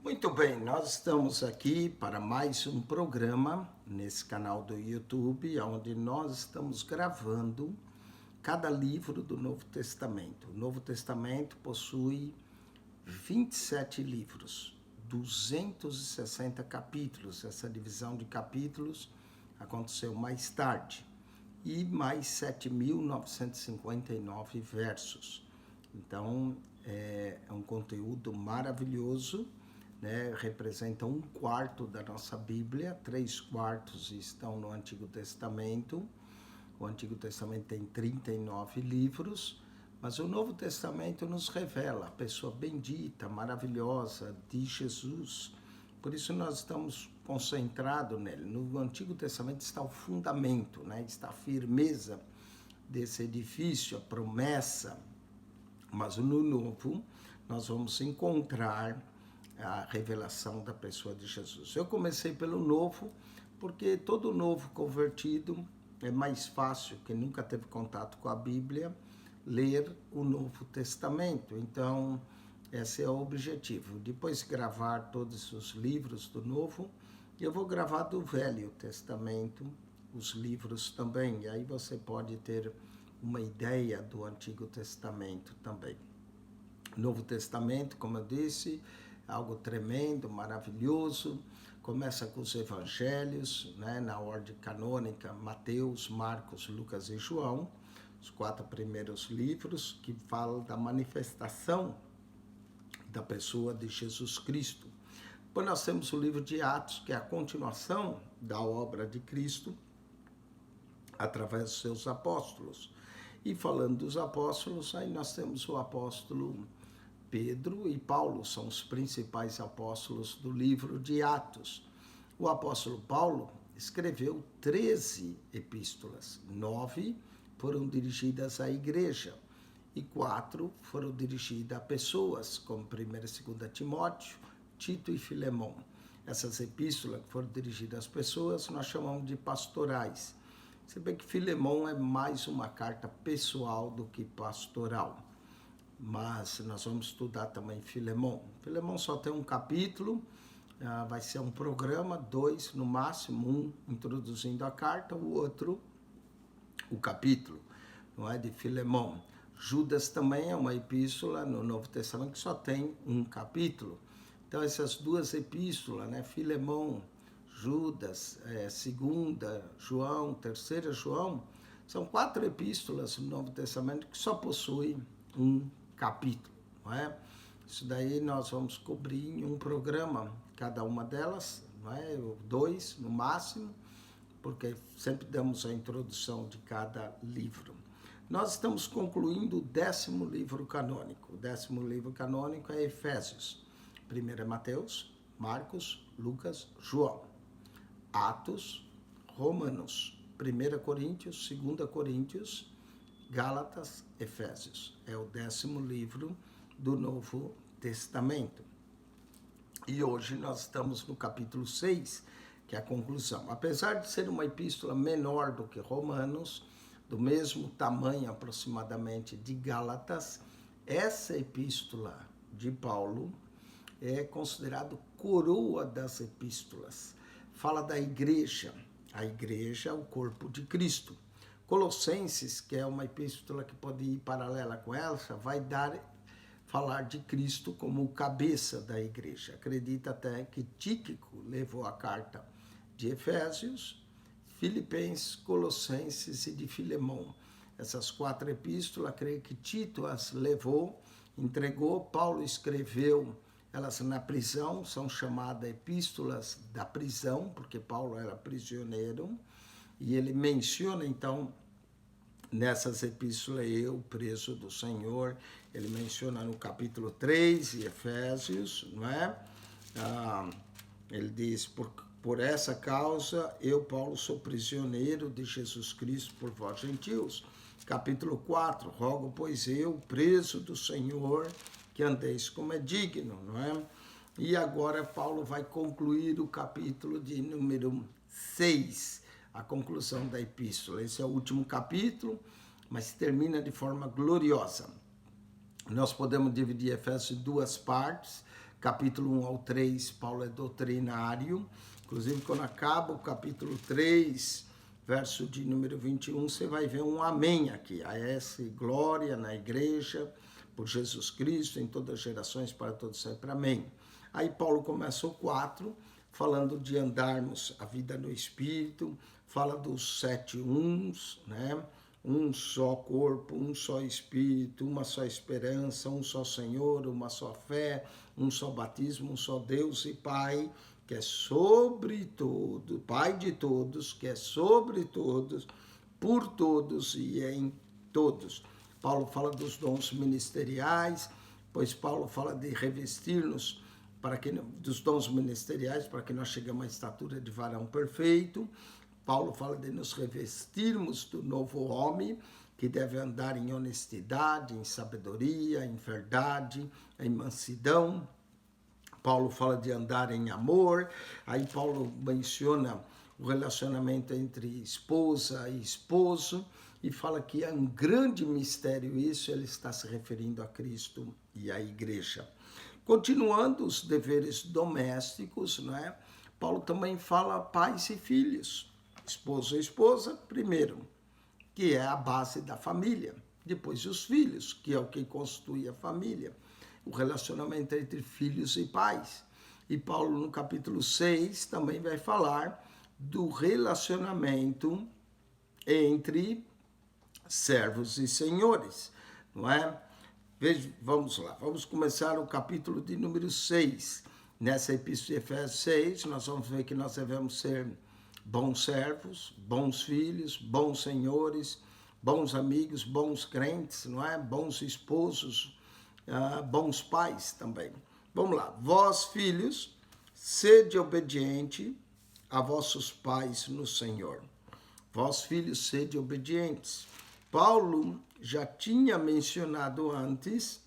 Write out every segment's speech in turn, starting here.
Muito bem, nós estamos aqui para mais um programa nesse canal do YouTube, onde nós estamos gravando cada livro do Novo Testamento. O Novo Testamento possui 27 livros, 260 capítulos. Essa divisão de capítulos aconteceu mais tarde. E mais 7.959 versos. Então, é um conteúdo maravilhoso, né? Representa 1/4 da nossa Bíblia, 3/4 estão no Antigo Testamento. O Antigo Testamento tem 39 livros, mas o Novo Testamento nos revela a pessoa bendita, maravilhosa de Jesus. Por isso nós estamos concentrados nele. No Antigo Testamento está o fundamento, né? Está a firmeza desse edifício, a promessa. Mas no Novo nós vamos encontrar a revelação da pessoa de Jesus. Eu comecei pelo Novo porque todo novo convertido é mais fácil, que nunca teve contato com a Bíblia, ler o Novo Testamento. Então, esse é o objetivo. Depois de gravar todos os livros do Novo, eu vou gravar do Velho Testamento, os livros também. E aí você pode ter uma ideia do Antigo Testamento também. Novo Testamento, como eu disse, algo tremendo, maravilhoso. Começa com os evangelhos, né, na ordem canônica, Mateus, Marcos, Lucas e João, os 4 primeiros livros que falam da manifestação da pessoa de Jesus Cristo. Depois nós temos o livro de Atos, que é a continuação da obra de Cristo através dos seus apóstolos. E falando dos apóstolos, aí nós temos o apóstolo Pedro e Paulo, são os principais apóstolos do livro de Atos. O apóstolo Paulo escreveu 13 epístolas, 9 foram dirigidas à igreja e 4 foram dirigidas a pessoas, como 1ª e 2ª Timóteo, Tito e Filemão. Essas epístolas que foram dirigidas às pessoas nós chamamos de pastorais. Se bem que Filemão é mais uma carta pessoal do que pastoral. Mas nós vamos estudar também Filemão. Filemão só tem um capítulo, vai ser um programa, 2 no máximo, um introduzindo a carta, o outro, o capítulo, não é, de Filemão. Judas também é uma epístola no Novo Testamento que só tem um capítulo. Então essas duas epístolas, né, Filemão, Judas, 2ª João, 3ª João, são 4 epístolas no Novo Testamento que só possuem um capítulo, não é? Isso daí nós vamos cobrir em um programa, cada uma delas, não é? 2 no máximo, porque sempre damos a introdução de cada livro. Nós estamos concluindo o 10º livro canônico. O 10º livro canônico é Efésios. 1 é Mateus, Marcos, Lucas, João. Atos, Romanos, 1 Coríntios, 2 Coríntios, Gálatas, Efésios. É o 10º livro do Novo Testamento. E hoje nós estamos no capítulo 6, que é a conclusão. Apesar de ser uma epístola menor do que Romanos, do mesmo tamanho aproximadamente de Gálatas, essa epístola de Paulo é considerada coroa das epístolas. Fala da igreja. A igreja é o corpo de Cristo. Colossenses, que é uma epístola que pode ir paralela com essa, vai falar de Cristo como o cabeça da igreja. Acredita até que Tíquico levou a carta de Efésios, Filipenses, Colossenses e de Filemão. Essas 4 epístolas, creio que Tito as levou, entregou, Paulo escreveu elas na prisão, são chamadas epístolas da prisão, porque Paulo era prisioneiro. E ele menciona, então, nessas epístolas, eu, preso do Senhor, ele menciona no capítulo 3, de Efésios, não é? Ele diz, por essa causa, eu, Paulo, sou prisioneiro de Jesus Cristo por vós, gentios. Capítulo 4, rogo, pois eu, preso do Senhor, que andeis como é digno, não é? E agora Paulo vai concluir o capítulo de número 6, a conclusão da epístola. Esse é o último capítulo, mas termina de forma gloriosa. Nós podemos dividir Efésios em 2 partes. capítulo 1 ao 3, Paulo é doutrinário. Inclusive, quando acaba o capítulo 3, verso de número 21, você vai ver um amém aqui. A essa glória na igreja, por Jesus Cristo, em todas as gerações, para todos sempre. Amém. Aí Paulo começa o 4, falando de andarmos a vida no Espírito, fala dos 7 uns, né? Um só corpo, um só Espírito, uma só esperança, um só Senhor, uma só fé, um só batismo, um só Deus e Pai, que é sobre tudo, Pai de todos, que é sobre todos, por todos e em todos. Paulo fala dos dons ministeriais, pois Paulo fala de revestir-nos dos dons ministeriais para que nós cheguemos à estatura de varão perfeito. Paulo fala de nos revestirmos do novo homem, que deve andar em honestidade, em sabedoria, em verdade, em mansidão. Paulo fala de andar em amor. Aí Paulo menciona o relacionamento entre esposa e esposo e fala que é um grande mistério isso, ele está se referindo a Cristo e à igreja. Continuando os deveres domésticos, né? Paulo também fala pais e filhos. Esposo e esposa, primeiro, que é a base da família. Depois os filhos, que é o que constitui a família. O relacionamento entre filhos e pais. E Paulo, no capítulo 6, também vai falar do relacionamento entre servos e senhores, não é? Veja, vamos lá, vamos começar o capítulo de número 6. Nessa epístola de Efésios 6, nós vamos ver que nós devemos ser bons servos, bons filhos, bons senhores, bons amigos, bons crentes, não é? Bons esposos, bons pais também. Vamos lá. Vós, filhos, sede obediente a vossos pais no Senhor. Vós, filhos, sede obedientes. Paulo já tinha mencionado antes,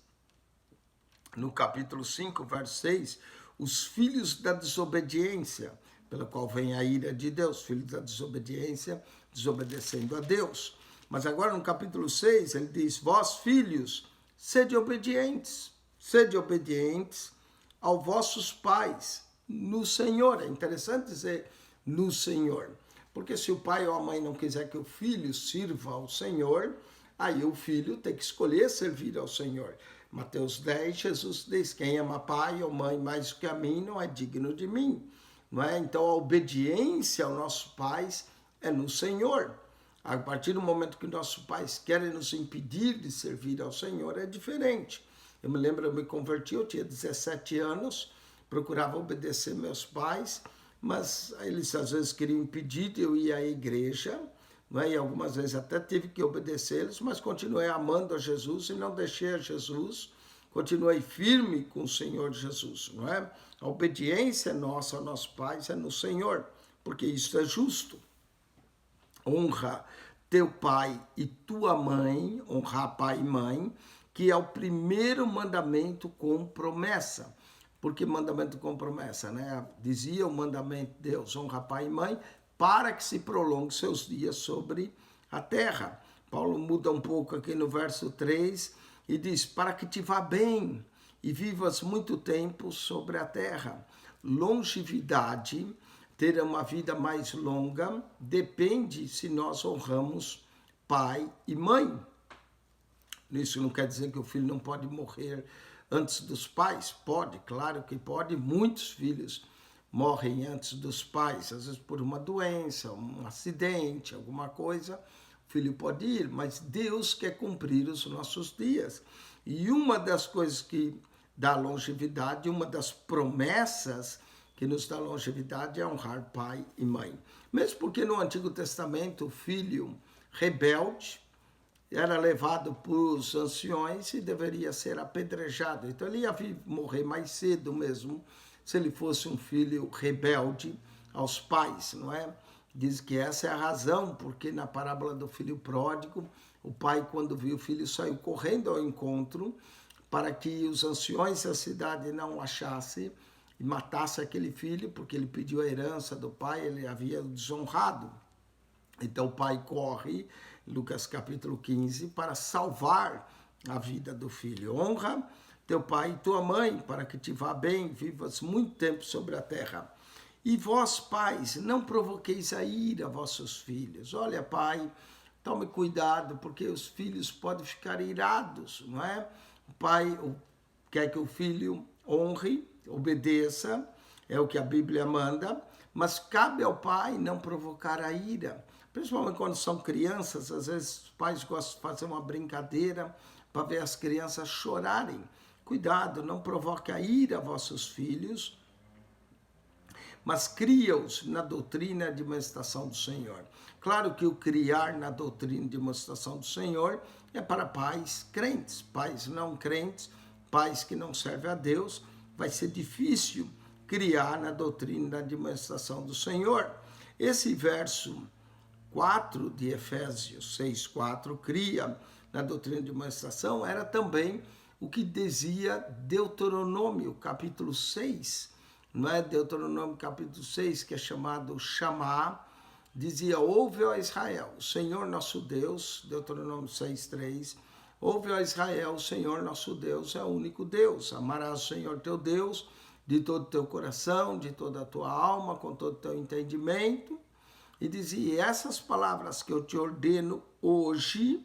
no capítulo 5, verso 6, os filhos da desobediência, pela qual vem a ira de Deus, filhos da desobediência, desobedecendo a Deus. Mas agora no capítulo 6, ele diz, vós filhos, sede obedientes aos vossos pais no Senhor. É interessante dizer no Senhor, porque se o pai ou a mãe não quiser que o filho sirva ao Senhor, aí o filho tem que escolher servir ao Senhor. Mateus 10, Jesus diz, quem ama pai ou mãe mais do que a mim não é digno de mim. Não é? Então a obediência aos nossos pais é no Senhor. A partir do momento que nossos pais querem nos impedir de servir ao Senhor, é diferente. Eu me lembro, eu me converti, eu tinha 17 anos, procurava obedecer meus pais, mas eles às vezes queriam impedir de eu ir à igreja, não é? E algumas vezes até tive que obedecê-los, mas continuei amando a Jesus e não deixei a Jesus, continuei firme com o Senhor Jesus, não é? A obediência nossa aos nossos pais é no Senhor, porque isso é justo. Honra teu pai e tua mãe, honrar pai e mãe, que é o primeiro mandamento com promessa. Por que mandamento com promessa, né? Dizia o mandamento de Deus, honra pai e mãe, para que se prolongue seus dias sobre a terra. Paulo muda um pouco aqui no verso 3 e diz, para que te vá bem e vivas muito tempo sobre a terra. Longevidade, ter uma vida mais longa, depende se nós honramos pai e mãe. Isso não quer dizer que o filho não pode morrer antes dos pais. Pode, claro que pode. Muitos filhos morrem antes dos pais, às vezes por uma doença, um acidente, alguma coisa. O filho pode ir, mas Deus quer cumprir os nossos dias. E uma das coisas que dá longevidade, uma das promessas que nos dá longevidade é honrar pai e mãe. Mesmo porque no Antigo Testamento o filho rebelde era levado para os anciões e deveria ser apedrejado. Então ele ia morrer mais cedo mesmo, se ele fosse um filho rebelde aos pais, não é? Diz que essa é a razão, porque na parábola do filho pródigo, o pai, quando viu o filho, saiu correndo ao encontro para que os anciões da cidade não o achassem e matassem aquele filho, porque ele pediu a herança do pai, ele havia desonrado. Então o pai corre, Lucas capítulo 15, para salvar a vida do filho. Honra teu pai e tua mãe, para que te vá bem, vivas muito tempo sobre a terra. E vós, pais, não provoqueis a ira a vossos filhos. Olha, pai, tome cuidado, porque os filhos podem ficar irados, não é? O pai quer que o filho honre, obedeça, é o que a Bíblia manda, mas cabe ao pai não provocar a ira. Principalmente quando são crianças, às vezes os pais gostam de fazer uma brincadeira para ver as crianças chorarem. Cuidado, não provoque a ira a vossos filhos, mas cria-os na doutrina e demonstração do Senhor. Claro que o criar na doutrina e demonstração do Senhor é para pais crentes, pais não crentes, pais que não servem a Deus. Vai ser difícil criar na doutrina e na demonstração do Senhor. Esse verso 4 de Efésios 6:4, cria na doutrina de demonstração, era também o que dizia Deuteronômio, capítulo 6, não é? Deuteronômio, capítulo 6, que é chamado Chamá, dizia: ouve, ó Israel, o Senhor nosso Deus, Deuteronômio 6:3, ouve, ó Israel, o Senhor nosso Deus é o único Deus, amarás o Senhor teu Deus de todo o teu coração, de toda a tua alma, com todo o teu entendimento. E dizia: essas palavras que eu te ordeno hoje,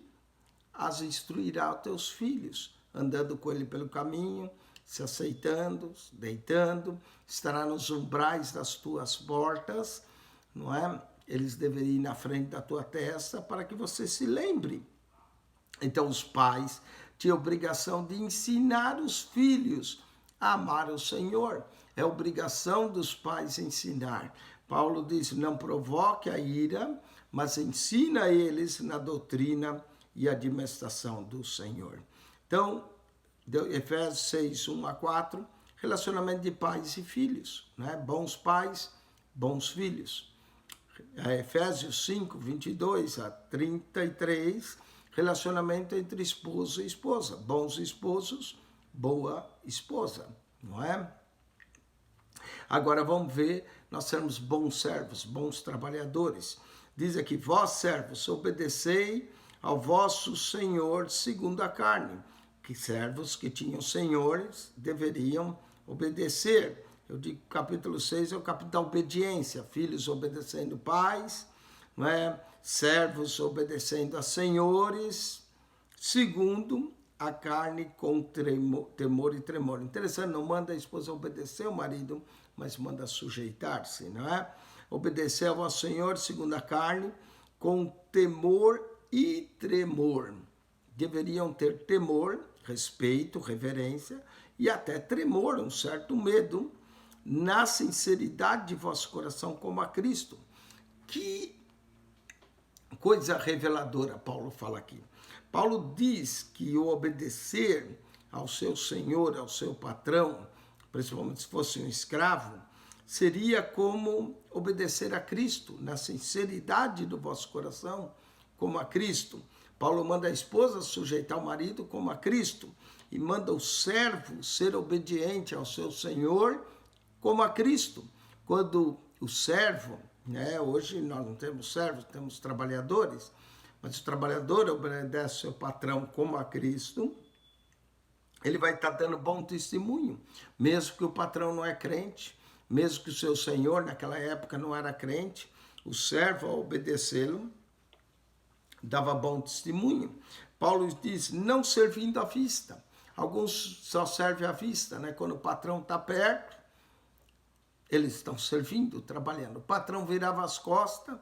as instruirá aos teus filhos, andando com ele pelo caminho, se aceitando, deitando, estará nos umbrais das tuas portas, não é? Eles deveriam ir na frente da tua testa para que você se lembre. Então os pais tinham a obrigação de ensinar os filhos a amar o Senhor. É obrigação dos pais ensinar. Paulo diz: não provoque a ira, mas ensina eles na doutrina e administração do Senhor. Então, Efésios 6, 1-4, relacionamento de pais e filhos, né? Bons pais, bons filhos. Efésios 5, 22-33, relacionamento entre esposo e esposa. Bons esposos, boa esposa, não é? Agora vamos ver, nós sermos bons servos, bons trabalhadores. Diz aqui: vós servos, obedecei ao vosso Senhor segundo a carne. Que servos que tinham senhores deveriam obedecer. Eu digo que o capítulo 6 é o capítulo da obediência. Filhos obedecendo pais, não é? Servos obedecendo a senhores, segundo a carne, com temor e tremor. Interessante, não manda a esposa obedecer o marido, mas manda sujeitar-se, não é? Obedecer ao vosso Senhor segundo a carne, com temor e tremor. Deveriam ter temor, respeito, reverência e até tremor, um certo medo, na sinceridade de vosso coração como a Cristo. Que coisa reveladora Paulo fala aqui. Paulo diz que o obedecer ao seu senhor, ao seu patrão, principalmente se fosse um escravo, seria como obedecer a Cristo, na sinceridade do vosso coração, como a Cristo. Paulo manda a esposa sujeitar o marido como a Cristo, e manda o servo ser obediente ao seu senhor como a Cristo. Quando o servo, né, hoje nós não temos servos, temos trabalhadores, mas o trabalhador obedece ao seu patrão como a Cristo, ele vai estar dando bom testemunho, mesmo que o patrão não é crente, mesmo que o seu senhor naquela época não era crente, o servo, ao obedecê-lo, dava bom testemunho. Paulo diz: não servindo à vista. Alguns só servem à vista, né? Quando o patrão está perto, eles estão servindo, trabalhando. O patrão virava as costas,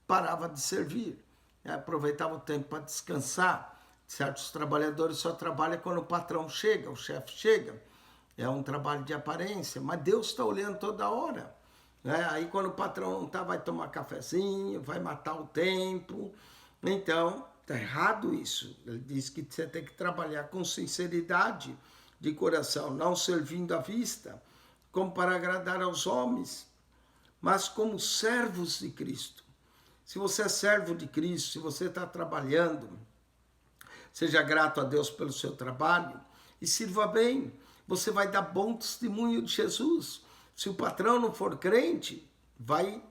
parava de servir, né? Aproveitava o tempo para descansar. Certos trabalhadores só trabalham quando o patrão chega, o chefe chega. É um trabalho de aparência, mas Deus está olhando toda hora, né? Aí quando o patrão não está, vai tomar cafezinho, vai matar o tempo. Então, está errado isso. Ele diz que você tem que trabalhar com sinceridade de coração, não servindo à vista, como para agradar aos homens, mas como servos de Cristo. Se você é servo de Cristo, se você está trabalhando, seja grato a Deus pelo seu trabalho e sirva bem. Você vai dar bom testemunho de Jesus. Se o patrão não for crente, vai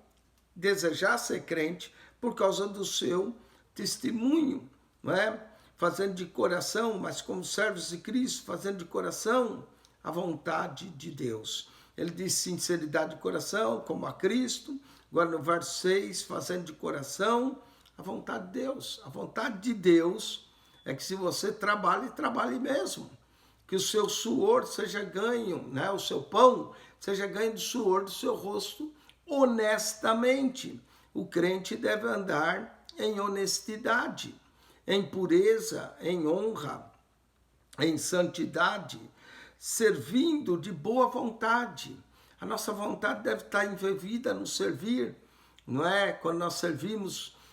desejar ser crente por causa do seu testemunho, não é? fazendo de coração, mas como servos de Cristo, fazendo de coração a vontade de Deus. Ele diz sinceridade de coração, como a Cristo. Agora no verso 6, fazendo de coração a vontade de Deus. A vontade de Deus é que se você trabalhe, trabalhe mesmo. Que o seu suor seja ganho, né? O seu pão seja ganho do suor do seu rosto honestamente. O crente deve andar em honestidade, em pureza, em honra, em santidade, servindo de boa vontade. A nossa vontade deve estar envolvida no servir, não é? Quando nós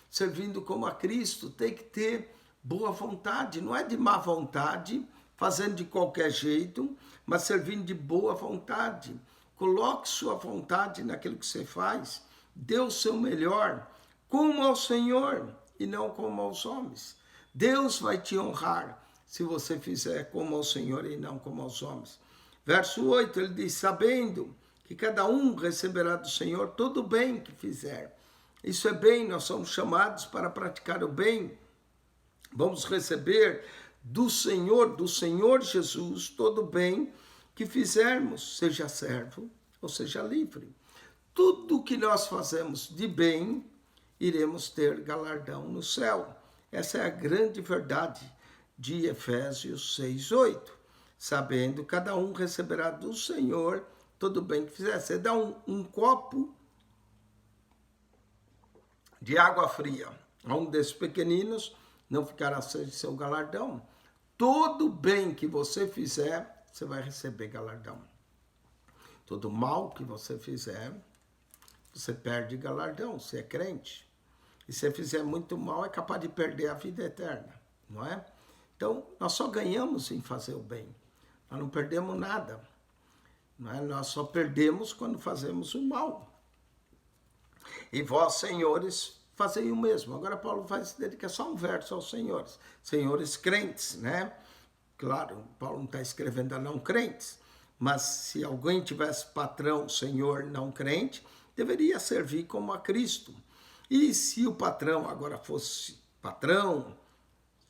servindo como a Cristo, tem que ter boa vontade, não é de má vontade, fazendo de qualquer jeito, mas servindo de boa vontade. Coloque sua vontade naquilo que você faz, dê o seu melhor, como ao Senhor e não como aos homens. Deus vai te honrar se você fizer como ao Senhor e não como aos homens. Verso 8, ele diz, sabendo que cada um receberá do Senhor todo o bem que fizer. Isso é bem, nós somos chamados para praticar o bem. Vamos receber do Senhor Jesus, todo o bem que fizermos, seja servo ou seja livre. Tudo que nós fazemos de bem, iremos ter galardão no céu. Essa é a grande verdade de Efésios 6:8. Sabendo, cada um receberá do Senhor todo o bem que fizer. Você dá um copo de água fria a um desses pequeninos, não ficará sem seu galardão. Todo bem que você fizer, você vai receber galardão. Todo mal que você fizer, você perde galardão, você é crente. E se você fizer muito mal, é capaz de perder a vida eterna, não é? Então, nós só ganhamos em fazer o bem. Nós não perdemos nada. Não é? Nós só perdemos quando fazemos o mal. E vós, senhores, fazei o mesmo. Agora Paulo vai se dedicar só um verso aos senhores. Senhores crentes, né? Claro, Paulo não está escrevendo a não crentes. Mas se alguém tivesse patrão, senhor não crente, deveria servir como a Cristo. E se o patrão agora fosse patrão,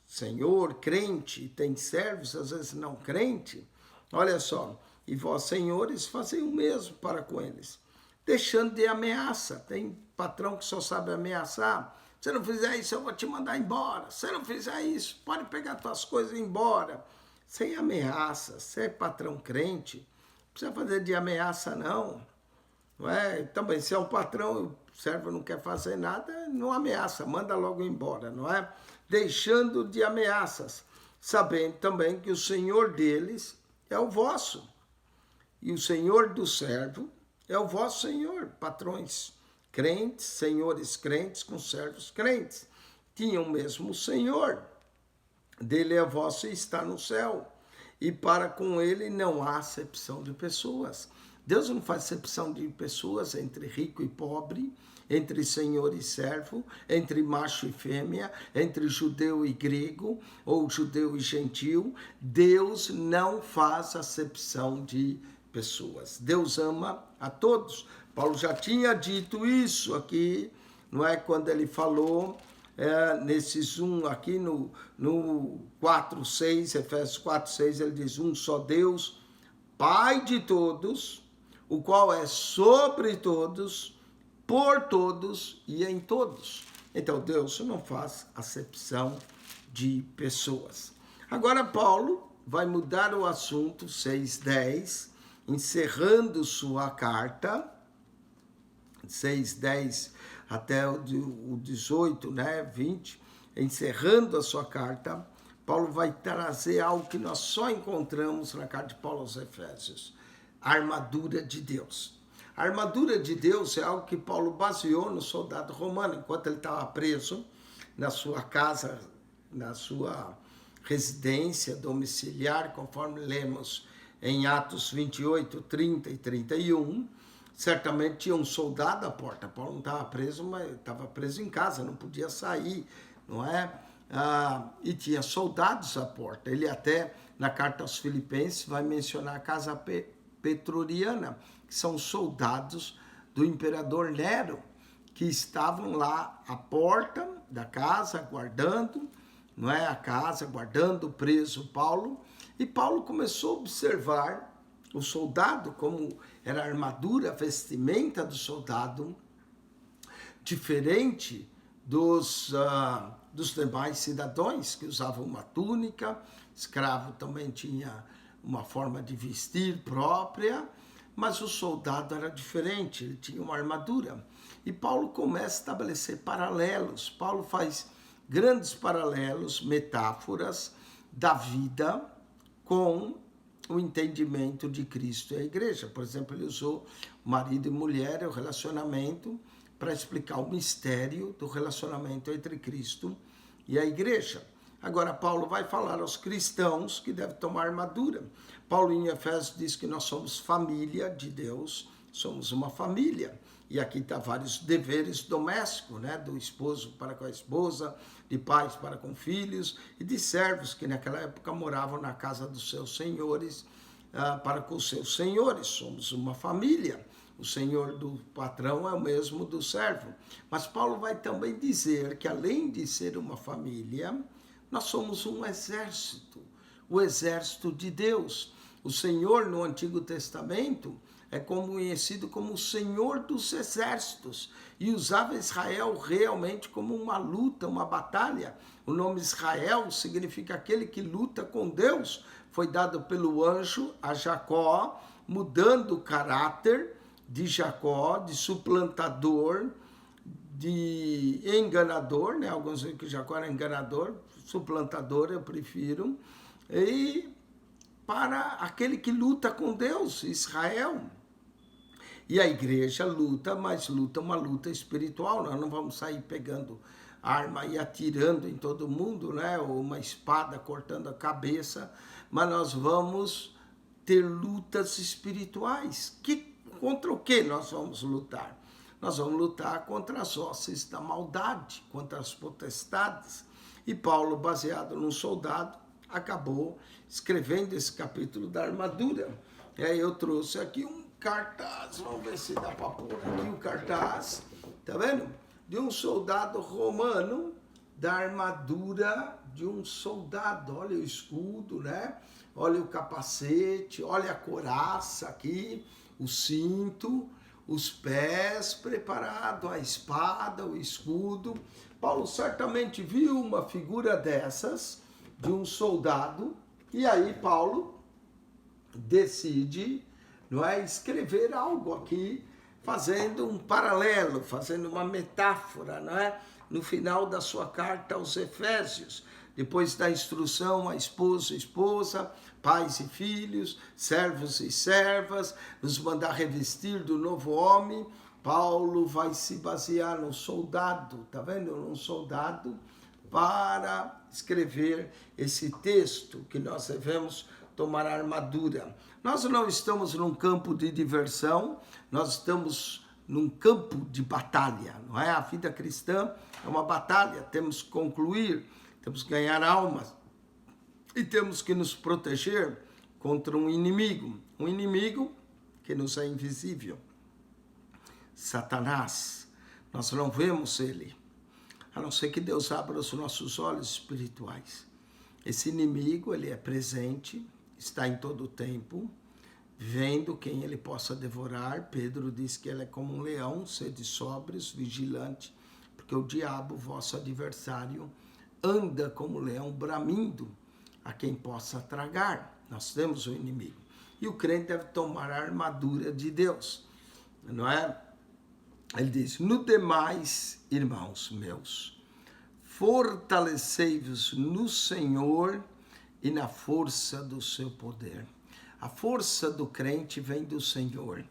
senhor, crente, tem servos, às vezes não crente, olha só, e vós, senhores, fazei o mesmo para com eles, deixando de ameaça. Tem patrão que só sabe ameaçar. Se não fizer isso, eu vou te mandar embora. Se não fizer isso, pode pegar tuas coisas e ir embora. Sem ameaça. Se é patrão crente, não precisa fazer de ameaça, não. Não é? Também, se é um patrão, o servo não quer fazer nada, não ameaça, manda logo embora, não é? Deixando de ameaças, sabendo também que o Senhor deles é o vosso. E o Senhor do servo é o vosso Senhor. Patrões crentes, senhores crentes com servos crentes. Tinham o mesmo Senhor. Dele é vosso e está no céu. E para com ele não há acepção de pessoas. Deus não faz acepção de pessoas entre rico e pobre, entre senhor e servo, entre macho e fêmea, entre judeu e grego, ou judeu e gentil. Deus não faz acepção de pessoas. Deus ama a todos. Paulo já tinha dito isso aqui, não é? Quando ele falou, nesses aqui no 4:6, Efésios 4:6, ele diz, um só Deus, Pai de todos, o qual é sobre todos, por todos e em todos. Então, Deus não faz acepção de pessoas. Agora, Paulo vai mudar o assunto, 6:10, encerrando sua carta, 6:10 até o 18, né, 20, encerrando a sua carta, Paulo vai trazer algo que nós só encontramos na carta de Paulo aos Efésios, a armadura de Deus. A armadura de Deus é algo que Paulo baseou no soldado romano, enquanto ele estava preso na sua casa, na sua residência domiciliar, conforme lemos em Atos 28, 30 e 31, certamente tinha um soldado à porta. Paulo não estava preso, mas estava preso em casa, não podia sair, não é? E tinha soldados à porta. Ele até, na carta aos Filipenses, vai mencionar a casa Pretoriana, que são soldados do imperador Nero, que estavam lá à porta da casa, guardando, não é, a casa, guardando preso Paulo, e Paulo começou a observar o soldado, como era a armadura, a vestimenta do soldado, diferente dos demais cidadãos que usavam uma túnica. Escravo também tinha uma forma de vestir própria, mas o soldado era diferente, ele tinha uma armadura. E Paulo começa a estabelecer paralelos. Paulo faz grandes paralelos, metáforas da vida com o entendimento de Cristo e a igreja. Por exemplo, ele usou marido e mulher, o relacionamento, para explicar o mistério do relacionamento entre Cristo e a igreja. Agora, Paulo vai falar aos cristãos que devem tomar armadura. Paulo, em Efésios, diz que nós somos família de Deus, somos uma família. E aqui está vários deveres domésticos, né? Do esposo para com a esposa, de pais para com filhos, e de servos que naquela época moravam na casa dos seus senhores, para com os seus senhores. Somos uma família. O senhor do patrão é o mesmo do servo. Mas Paulo vai também dizer que, além de ser uma família, nós somos um exército, o exército de Deus. O Senhor, no Antigo Testamento, é conhecido como o Senhor dos exércitos, e usava Israel realmente como uma luta, uma batalha. O nome Israel significa aquele que luta com Deus. Foi dado pelo anjo a Jacó, mudando o caráter de Jacó, de suplantador, de enganador, né? Alguns dizem que Jacó era enganador, suplantador eu prefiro, e para aquele que luta com Deus, Israel. E a igreja luta, mas luta uma luta espiritual. Nós não vamos sair pegando arma e atirando em todo mundo, né? Ou uma espada cortando a cabeça, mas nós vamos ter lutas espirituais. Contra o que nós vamos lutar? Nós vamos lutar contra as hostes da maldade, contra as potestades. E Paulo, baseado num soldado, acabou escrevendo esse capítulo da armadura. E aí eu trouxe aqui um cartaz, vamos ver se dá para pôr aqui o cartaz, tá vendo? De um soldado romano, da armadura de um soldado. Olha o escudo, né? Olha o capacete, olha a couraça aqui, o cinto, os pés preparados, a espada, o escudo. Paulo certamente viu uma figura dessas, de um soldado, e aí Paulo decide, não é, escrever algo aqui, fazendo um paralelo, fazendo uma metáfora, não é? No final da sua carta aos Efésios, depois da instrução a esposa, pais e filhos, servos e servas, nos mandar revestir do novo homem, Paulo vai se basear no soldado, tá vendo? Um soldado, para escrever esse texto que nós devemos tomar a armadura. Nós não estamos num campo de diversão, nós estamos num campo de batalha, não é? A vida cristã é uma batalha, temos que concluir, temos que ganhar almas e temos que nos proteger contra um inimigo que nos é invisível. Satanás, nós não vemos ele, a não ser que Deus abra os nossos olhos espirituais. Esse inimigo, ele é presente, está em todo o tempo, vendo quem ele possa devorar. Pedro diz que ele é como um leão, sede sóbrios, vigilante, porque o diabo, vosso adversário, anda como leão bramindo a quem possa tragar. Nós temos o inimigo. E o crente deve tomar a armadura de Deus, não é? Ele diz, no demais, irmãos meus, fortalecei-vos no Senhor e na força do seu poder. A força do crente vem do Senhor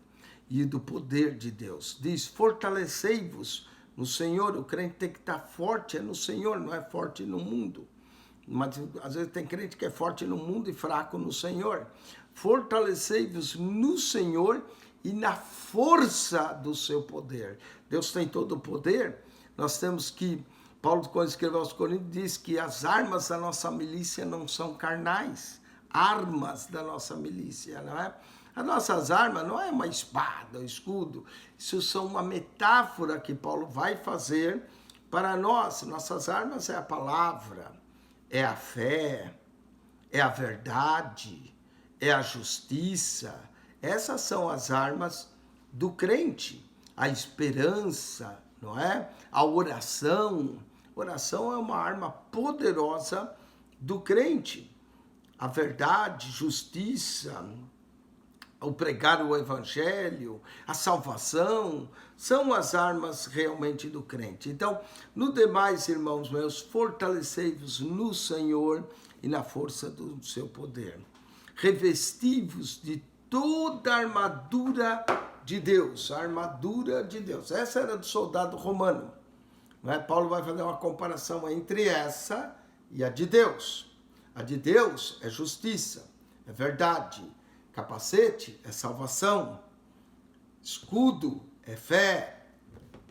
e do poder de Deus. Diz, fortalecei-vos no Senhor. O crente tem que estar forte, é no Senhor, não é forte no mundo. Mas às vezes tem crente que é forte no mundo e fraco no Senhor. Fortalecei-vos no Senhor e na força do seu poder. Deus tem todo o poder. Nós temos que, Paulo, quando escreveu aos Coríntios, diz que as armas da nossa milícia não são carnais. Armas da nossa milícia, não é? As nossas armas não é uma espada, um escudo. Isso são uma metáfora que Paulo vai fazer para nós. Nossas armas é a palavra, é a fé, é a verdade, é a justiça. Essas são as armas do crente. A esperança, não é? A oração. Oração é uma arma poderosa do crente. A verdade, justiça, o pregar o evangelho, a salvação, são as armas realmente do crente. Então, no demais, irmãos meus, fortalecei-vos no Senhor e na força do seu poder. Revesti-vos de toda a armadura de Deus, a armadura de Deus. Essa era do soldado romano. Não é? Paulo vai fazer uma comparação entre essa e a de Deus. A de Deus é justiça, é verdade. Capacete é salvação. Escudo é fé.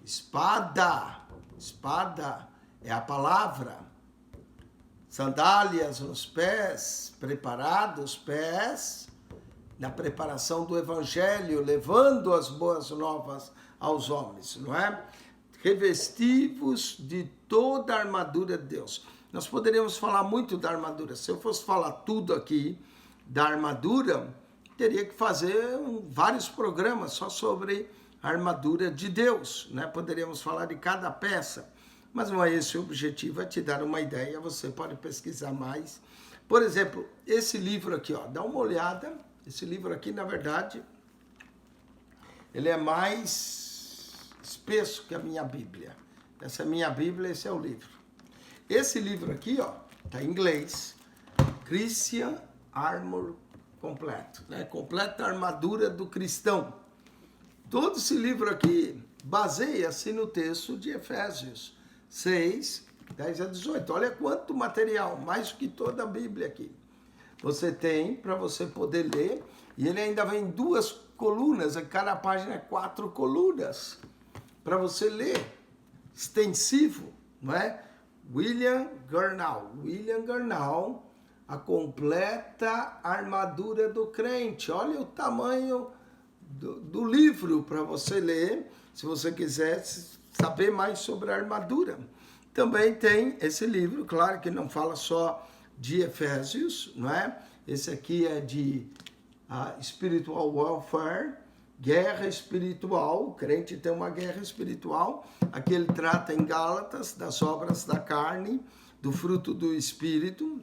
Espada é a palavra. Sandálias nos pés, preparados os pés, na preparação do evangelho, levando as boas novas aos homens, não é? Revesti-vos de toda a armadura de Deus. Nós poderíamos falar muito da armadura. Se eu fosse falar tudo aqui da armadura, teria que fazer vários programas só sobre a armadura de Deus, né? Poderíamos falar de cada peça, mas não é esse o objetivo, é te dar uma ideia, você pode pesquisar mais. Por exemplo, esse livro aqui, ó, dá uma olhada, esse livro aqui, na verdade, ele é mais espesso que a minha Bíblia. Essa é a minha Bíblia, esse é o livro. Esse livro aqui, ó, tá em inglês, Christian Armor completo, né? Completa armadura do cristão. Todo esse livro aqui baseia-se no texto de Efésios 6, 10 a 18. Olha quanto material, mais do que toda a Bíblia aqui. Você tem para você poder ler, e ele ainda vem em 2 colunas, cada página é 4 colunas, para você ler, extensivo, não é? William Gurnall, a completa armadura do crente. Olha o tamanho do livro para você ler, se você quiser saber mais sobre a armadura. Também tem esse livro, claro que não fala só de Efésios, não é? Esse aqui é de Spiritual Warfare, guerra espiritual. O crente tem uma guerra espiritual. Aqui ele trata em Gálatas das obras da carne, do fruto do Espírito.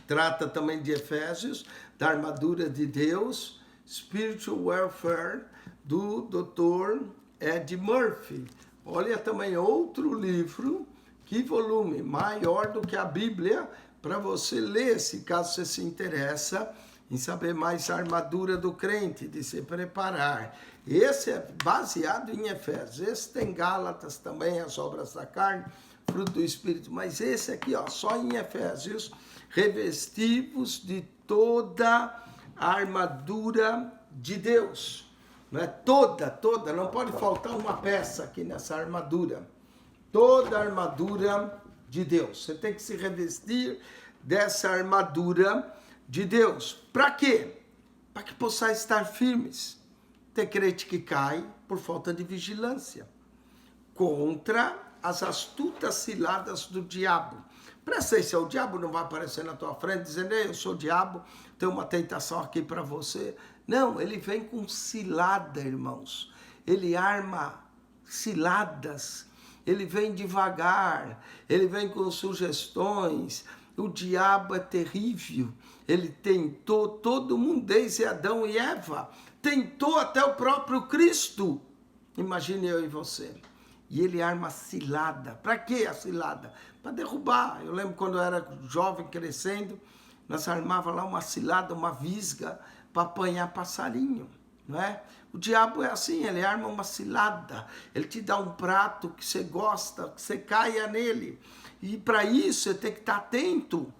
Trata também de Efésios, da armadura de Deus, Spiritual Warfare, do Dr. Ed Murphy. Olha também outro livro, que volume, maior do que a Bíblia, para você ler, se caso você se interessa em saber mais a armadura do crente, de se preparar. Esse é baseado em Efésios. Esse tem Gálatas também, as obras da carne, fruto do Espírito. Mas esse aqui, ó, só em Efésios, revesti-vos de toda a armadura de Deus. Não é? Toda, não pode faltar uma peça aqui nessa armadura. Toda a armadura de Deus. Você tem que se revestir dessa armadura de Deus. Para quê? Para que possais estar firmes. Tem crente que cai por falta de vigilância contra as astutas ciladas do diabo. Presta atenção, o diabo não vai aparecer na tua frente dizendo: eu sou o diabo, tenho uma tentação aqui para você. Não, ele vem com cilada, irmãos. Ele arma ciladas. Ele vem devagar, ele vem com sugestões. O diabo é terrível. Ele tentou todo mundo, desde Adão e Eva. Tentou até o próprio Cristo. Imagine eu e você. E ele arma cilada. Para que a cilada? Para derrubar. Eu lembro quando eu era jovem, crescendo, nós armávamos lá uma cilada, uma visga, para apanhar passarinho, não é? O diabo é assim, ele arma uma cilada, ele te dá um prato que você gosta, que você caia nele. E para isso você tem que estar atento,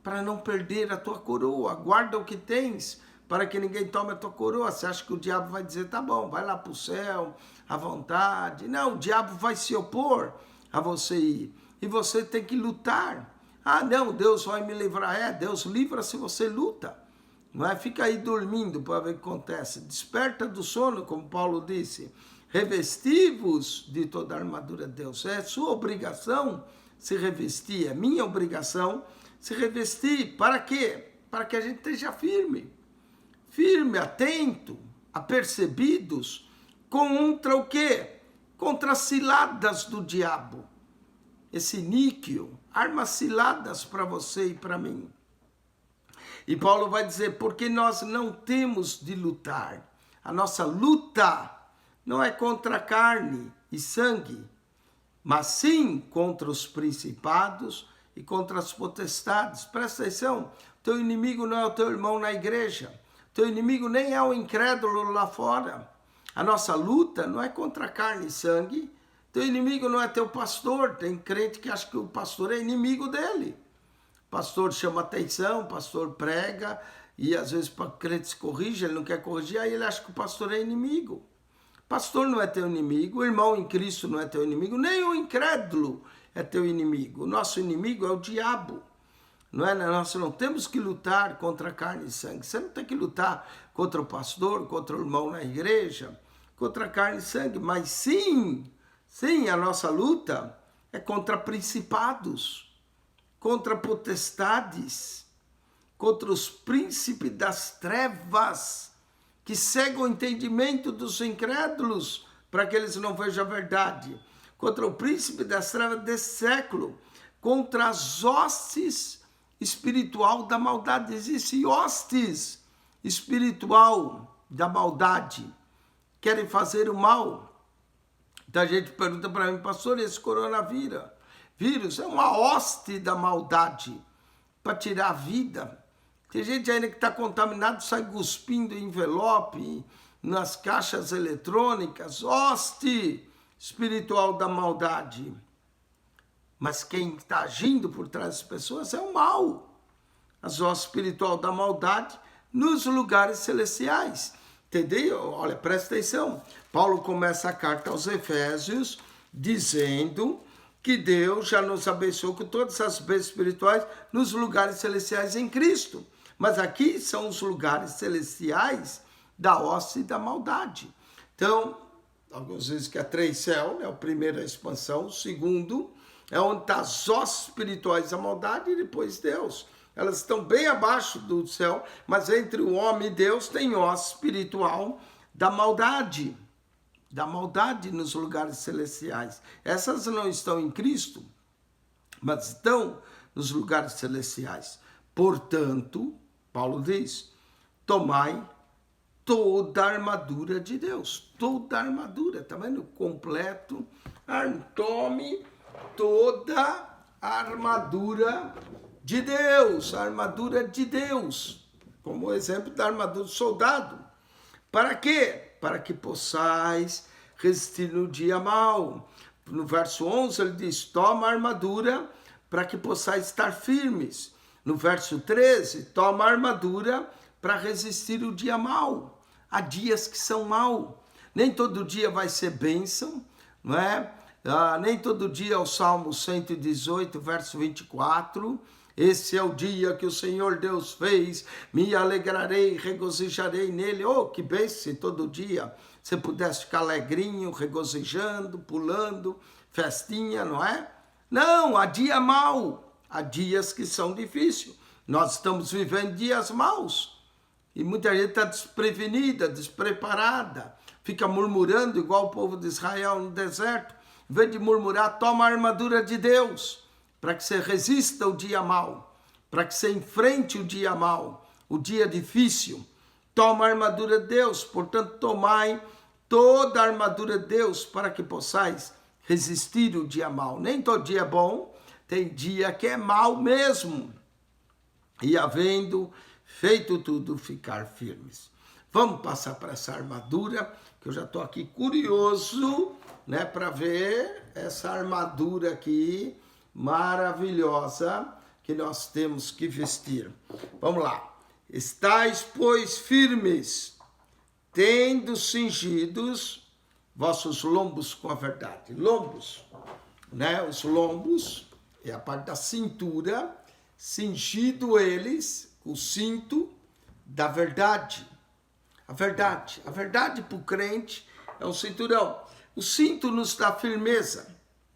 para não perder a tua coroa. Guarda o que tens, para que ninguém tome a tua coroa. Você acha que o diabo vai dizer: tá bom, vai lá para o céu, à vontade. Não, o diabo vai se opor a você ir. E você tem que lutar. Ah, não, Deus vai me livrar. Deus livra se você luta. Não é? Fica aí dormindo para ver o que acontece. Desperta do sono, como Paulo disse. Revesti-vos de toda a armadura de Deus. É sua obrigação se revestir, é minha obrigação se revestir. Para quê? Para que a gente esteja firme, atento, apercebidos contra o quê? Contra as ciladas do diabo. Esse níquel, armas ciladas para você e para mim. E Paulo vai dizer, porque nós não temos de lutar. A nossa luta não é contra carne e sangue, mas sim contra os principados e contra as potestades. Presta atenção, teu inimigo não é o teu irmão na igreja. Teu inimigo nem é o incrédulo lá fora. A nossa luta não é contra carne e sangue. Teu inimigo não é teu pastor. Tem crente que acha que o pastor é inimigo dele. O pastor chama atenção, o pastor prega, e às vezes o crente se corrige, ele não quer corrigir, aí ele acha que o pastor é inimigo. O pastor não é teu inimigo, o irmão em Cristo não é teu inimigo, nem o incrédulo é teu inimigo. O nosso inimigo é o diabo. Não é? Nós não temos que lutar contra carne e sangue. Você não tem que lutar contra o pastor, contra o irmão na igreja, contra carne e sangue. Mas sim, a nossa luta é contra principados, contra potestades, contra os príncipes das trevas, que cegam o entendimento dos incrédulos, para que eles não vejam a verdade. Contra o príncipe das trevas desse século, contra as hostes espiritual da maldade. Existe hostes espiritual da maldade. Querem fazer o mal. Então a gente pergunta para mim, pastor, esse coronavírus é uma hoste da maldade para tirar a vida. Tem gente ainda que está contaminado, sai cuspindo envelope nas caixas eletrônicas. Hoste espiritual da maldade. Mas quem está agindo por trás das pessoas é o mal. A hostes espiritual da maldade nos lugares celestiais. Entendeu? Olha, presta atenção. Paulo começa a carta aos Efésios dizendo que Deus já nos abençoou com todas as bênçãos espirituais nos lugares celestiais em Cristo. Mas aqui são os lugares celestiais da hoste e da maldade. Então, alguns dizem que é 3 céus, né? O primeiro é a expansão, o segundo é onde está as hostes espirituais da maldade e depois Deus. Elas estão bem abaixo do céu, mas entre o homem e Deus tem hoste espiritual da maldade nos lugares celestiais. Essas não estão em Cristo, mas estão nos lugares celestiais. Portanto, Paulo diz, tomai toda a armadura de Deus. Toda a armadura, tá vendo? Completo. Tome toda a armadura de Deus. A armadura de Deus. Como o exemplo da armadura do soldado. Para quê? Para que possais resistir no dia mau. No verso 11 ele diz, toma a armadura para que possais estar firmes. No verso 13, toma a armadura para resistir o dia mau. Há dias que são mau. Nem todo dia vai ser bênção, não é? Nem todo dia é o Salmo 118, verso 24. Esse é o dia que o Senhor Deus fez, me alegrarei, regozijarei nele. Oh, que bênção se todo dia você pudesse ficar alegrinho, regozijando, pulando, festinha, não é? Não, há dia mau. Há dias que são difíceis. Nós estamos vivendo dias maus. E muita gente está desprevenida, despreparada. Fica murmurando igual o povo de Israel no deserto. Em vez de murmurar, toma a armadura de Deus. Para que você resista o dia mau. Para que você enfrente o dia mau. O dia difícil. Toma a armadura de Deus. Portanto, tomai toda a armadura de Deus para que possais resistir o dia mau. Nem todo dia é bom. Tem dia que é mal mesmo. E havendo feito tudo, ficar firmes. Vamos passar para essa armadura, que eu já estou aqui curioso, né, para ver essa armadura aqui, maravilhosa, que nós temos que vestir. Vamos lá. Estais, pois, firmes, tendo cingidos vossos lombos com a verdade. Lombos, né, os lombos é a parte da cintura, cingido eles, o cinto da verdade. A verdade para o crente é um cinturão. O cinto nos dá firmeza,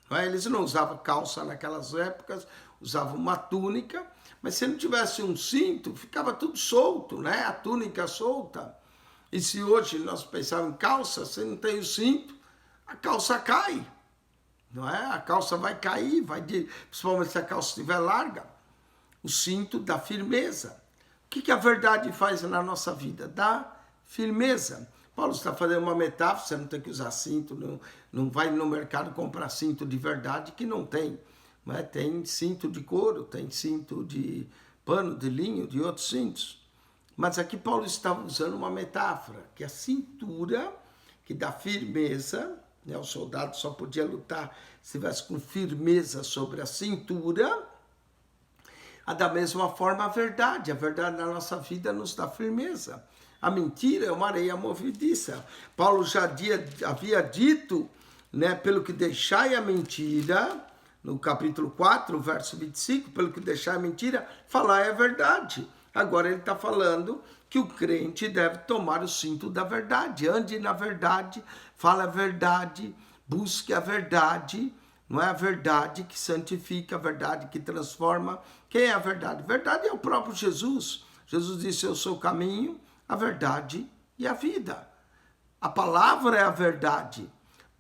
Não é? Eles não usavam calça naquelas épocas, usavam uma túnica, mas se não tivesse um cinto, ficava tudo solto, né? A túnica solta. E se hoje nós pensarmos em calça, se não tem o cinto, a calça cai, não é? A calça vai cair, principalmente se a calça estiver larga. O cinto dá firmeza. O que a verdade faz na nossa vida? Dá firmeza. Paulo está fazendo uma metáfora, você não tem que usar cinto, não vai no mercado comprar cinto de verdade, que não tem. Né? Tem cinto de couro, tem cinto de pano, de linho, de outros cintos. Mas aqui Paulo estava usando uma metáfora, que a cintura, que dá firmeza, né? O soldado só podia lutar se estivesse com firmeza sobre a cintura. Da mesma forma a verdade na nossa vida nos dá firmeza. A mentira é uma areia movediça. Paulo já havia dito, né, pelo que deixai a mentira, no capítulo 4, verso 25, pelo que deixai a mentira, falar é a verdade. Agora ele está falando que o crente deve tomar o cinto da verdade. Ande na verdade, fale a verdade, busque a verdade. Não é a verdade que santifica, a verdade que transforma. Quem é a verdade? A verdade é o próprio Jesus. Jesus disse, eu sou o caminho, a verdade e a vida. A palavra é a verdade.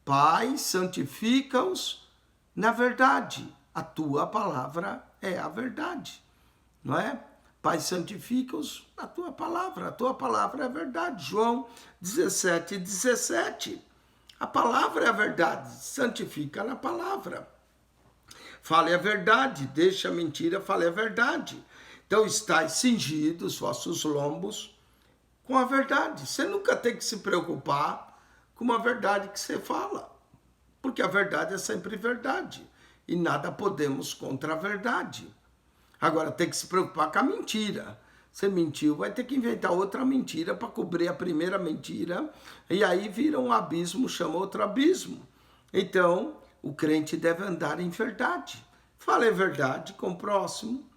Pai, santifica-os na verdade. A tua palavra é a verdade. Não é? Pai, santifica-os na tua palavra. A tua palavra é a verdade. João 17:17. A palavra é a verdade. Santifica na palavra. Fale a verdade. Deixa a mentira, fale a verdade. Então, estáis cingidos os vossos lombos com a verdade. Você nunca tem que se preocupar com a verdade que você fala. Porque a verdade é sempre verdade. E nada podemos contra a verdade. Agora, tem que se preocupar com a mentira. Você mentiu, vai ter que inventar outra mentira para cobrir a primeira mentira. E aí vira um abismo, chama outro abismo. Então, o crente deve andar em verdade. Fale a verdade com o próximo,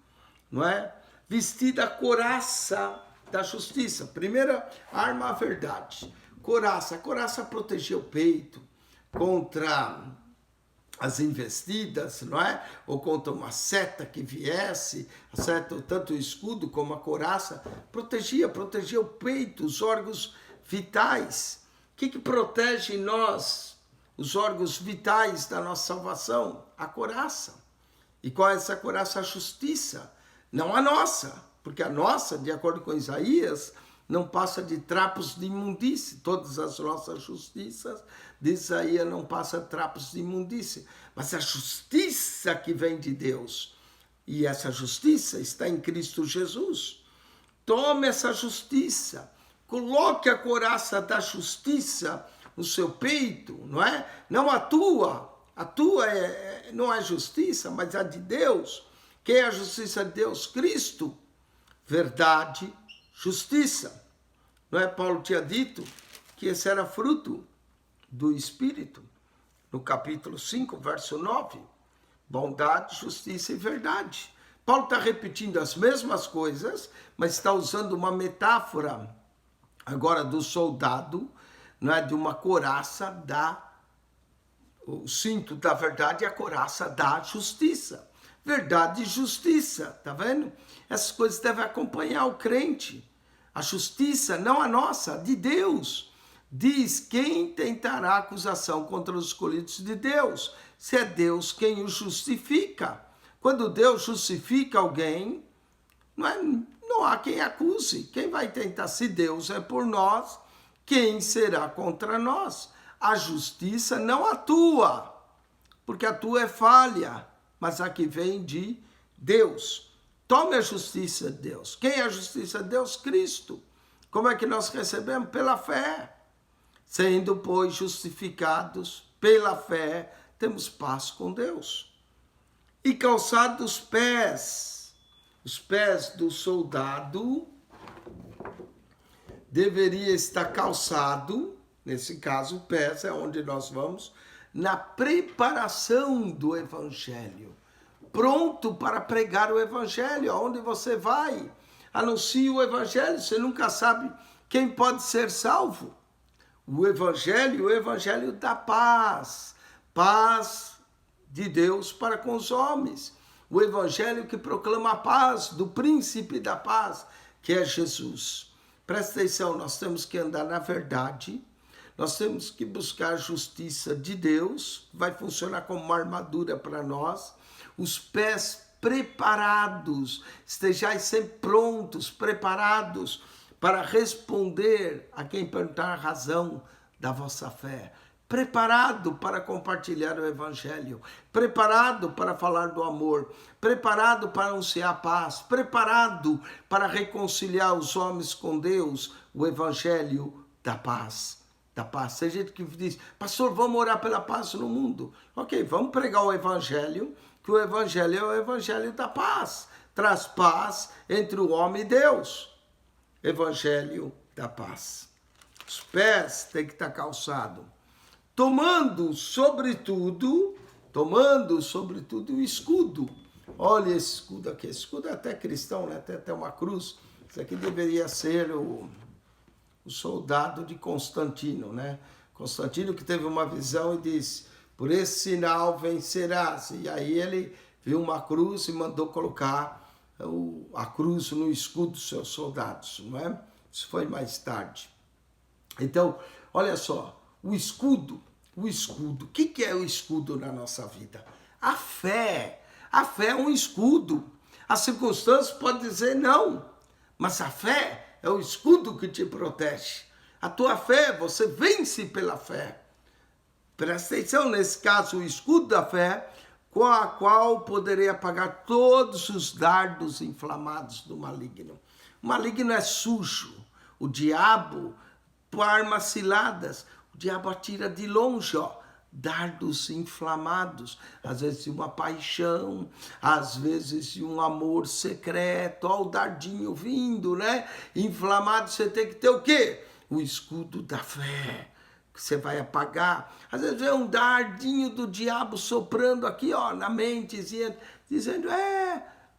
não é? Vestida a couraça da justiça. Primeira arma, a verdade. Couraça. A couraça protegia o peito contra as investidas, não é? Ou contra uma seta que viesse, a seta, tanto o escudo como a couraça, protegia o peito, os órgãos vitais. O que protege em nós, os órgãos vitais da nossa salvação? A couraça. E qual é essa couraça? A justiça. Não a nossa, porque a nossa, de acordo com Isaías, não passa de trapos de imundície. Todas as nossas justiças de Isaías não passa trapos de imundície. Mas a justiça que vem de Deus, e essa justiça está em Cristo Jesus. Tome essa justiça, coloque a couraça da justiça no seu peito, não é? Não a tua não é justiça, mas a de Deus. Quem é a justiça de Deus? Cristo. Verdade, justiça. Não é? Paulo tinha dito que esse era fruto do Espírito, no capítulo 5, verso 9. Bondade, justiça e verdade. Paulo está repetindo as mesmas coisas, mas está usando uma metáfora agora do soldado, não é? De uma couraça o cinto da verdade e a couraça da justiça. Verdade e justiça, tá vendo? Essas coisas devem acompanhar o crente. A justiça, não a nossa, de Deus. Diz quem tentará acusação contra os escolhidos de Deus, se é Deus quem o justifica. Quando Deus justifica alguém, não há quem acuse. Quem vai tentar? Se Deus é por nós, quem será contra nós? A justiça não atua, porque a tua é falha, mas a que vem de Deus. Tome a justiça de Deus. Quem é a justiça de Deus? Cristo. Como é que nós recebemos? Pela fé. Sendo, pois, justificados pela fé, temos paz com Deus. E calçados os pés do soldado deveria estar calçado, nesse caso, pés é onde nós vamos, na preparação do Evangelho. Pronto para pregar o Evangelho, aonde você vai. Anuncie o Evangelho, você nunca sabe quem pode ser salvo. O Evangelho da paz. Paz de Deus para com os homens. O evangelho que proclama a paz, do príncipe da paz, que é Jesus. Presta atenção, nós temos que andar na verdade, nós temos que buscar a justiça de Deus, vai funcionar como uma armadura para nós, os pés preparados, estejais sempre prontos, preparados para responder a quem perguntar a razão da vossa fé. Preparado para compartilhar o evangelho, preparado para falar do amor, preparado para anunciar a paz, preparado para reconciliar os homens com Deus, o evangelho da paz. Da paz. Tem gente que diz, pastor, vamos orar pela paz no mundo. Ok, vamos pregar o evangelho, que o evangelho é o evangelho da paz. Traz paz entre o homem e Deus. Evangelho da paz. Os pés têm que estar calçados. Tomando sobretudo o escudo. Olha esse escudo aqui. Esse escudo é até cristão, né? Tem até uma cruz. Isso aqui deveria ser o soldado de Constantino, né? Constantino que teve uma visão e disse, por esse sinal vencerás. E aí ele viu uma cruz e mandou colocar a cruz no escudo dos seus soldados, não é? Isso foi mais tarde. Então, olha só, o escudo, o que é o escudo na nossa vida? A fé é um escudo. As circunstâncias podem dizer não, mas a fé é o escudo que te protege. A tua fé, você vence pela fé. Presta atenção, nesse caso, o escudo da fé, com a qual poderei apagar todos os dardos inflamados do maligno. O maligno é sujo. O diabo, por armas ciladas, o diabo atira de longe, ó, dardos inflamados, às vezes de uma paixão, às vezes de um amor secreto, ó, o dardinho vindo, né? Inflamado, você tem que ter o quê? O escudo da fé, que você vai apagar. Às vezes é um dardinho do diabo soprando aqui, ó, na mente, dizendo,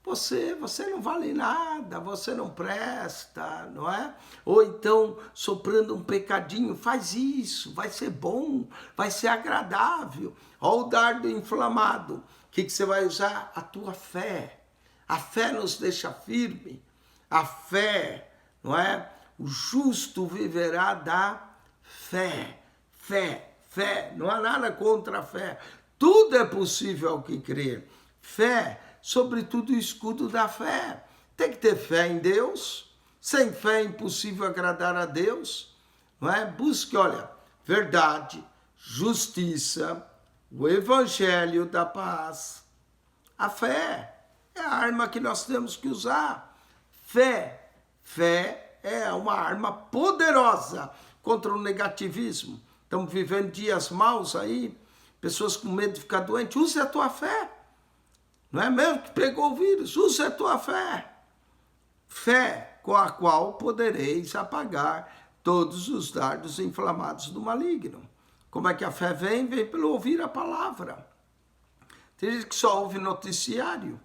você não vale nada, você não presta, não é? Ou então soprando um pecadinho, faz isso, vai ser bom, vai ser agradável. Olha o dardo inflamado. O que você vai usar? A tua fé. A fé nos deixa firme. A fé, não é? O justo viverá da fé. Fé. Não há nada contra a fé. Tudo é possível ao que crer. Fé, sobretudo o escudo da fé. Tem que ter fé em Deus. Sem fé é impossível agradar a Deus. Não é? Busque, olha, verdade, justiça, o evangelho da paz. A fé é a arma que nós temos que usar. Fé é uma arma poderosa contra o negativismo. Estamos vivendo dias maus aí, pessoas com medo de ficar doente. Use a tua fé. Não é mesmo que pegou o vírus? Use a tua fé. Fé com a qual podereis apagar todos os dardos inflamados do maligno. Como é que a fé vem? Vem pelo ouvir a palavra. Tem gente que só ouve noticiário,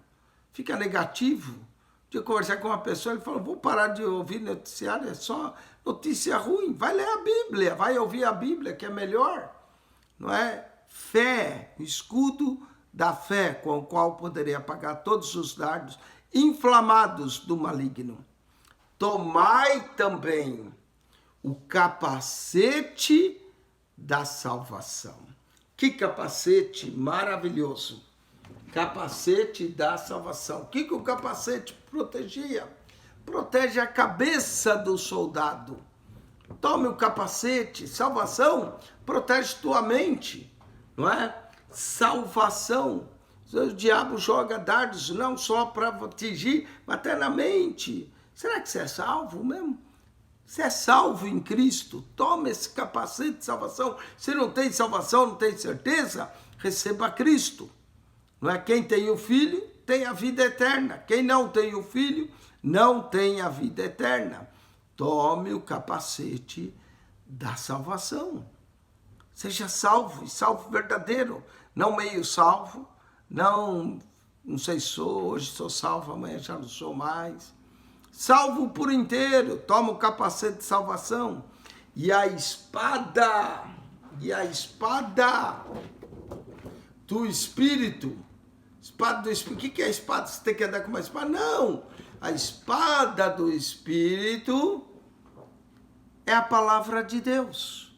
fica negativo. Eu conversar com uma pessoa, ele falou, vou parar de ouvir noticiário, é só notícia ruim. Vai ler a Bíblia, vai ouvir a Bíblia, que é melhor. Não é? Fé, o escudo da fé, com o qual poderia apagar todos os dardos inflamados do maligno. Tomai também o capacete da salvação. Que capacete maravilhoso! Capacete da salvação. O que o capacete protegia? Protege a cabeça do soldado. Tome o capacete. Salvação protege tua mente, não é? Salvação. O diabo joga dardos não só para atingir, mas até na mente. Será que você é salvo mesmo? Você é salvo em Cristo. Toma esse capacete de salvação. Se não tem salvação, não tem certeza, receba Cristo. Não é? Quem tem o Filho tem a vida eterna. Quem não tem o Filho não tem a vida eterna. Tome o capacete da salvação. Seja salvo, e salvo verdadeiro. Não meio salvo, não sei hoje sou salvo, amanhã já não sou mais. Salvo por inteiro. Toma o capacete de salvação. E a espada do Espírito. Espada do Espírito. O que é a espada? Você tem que andar com uma espada? Não! A espada do Espírito é a palavra de Deus.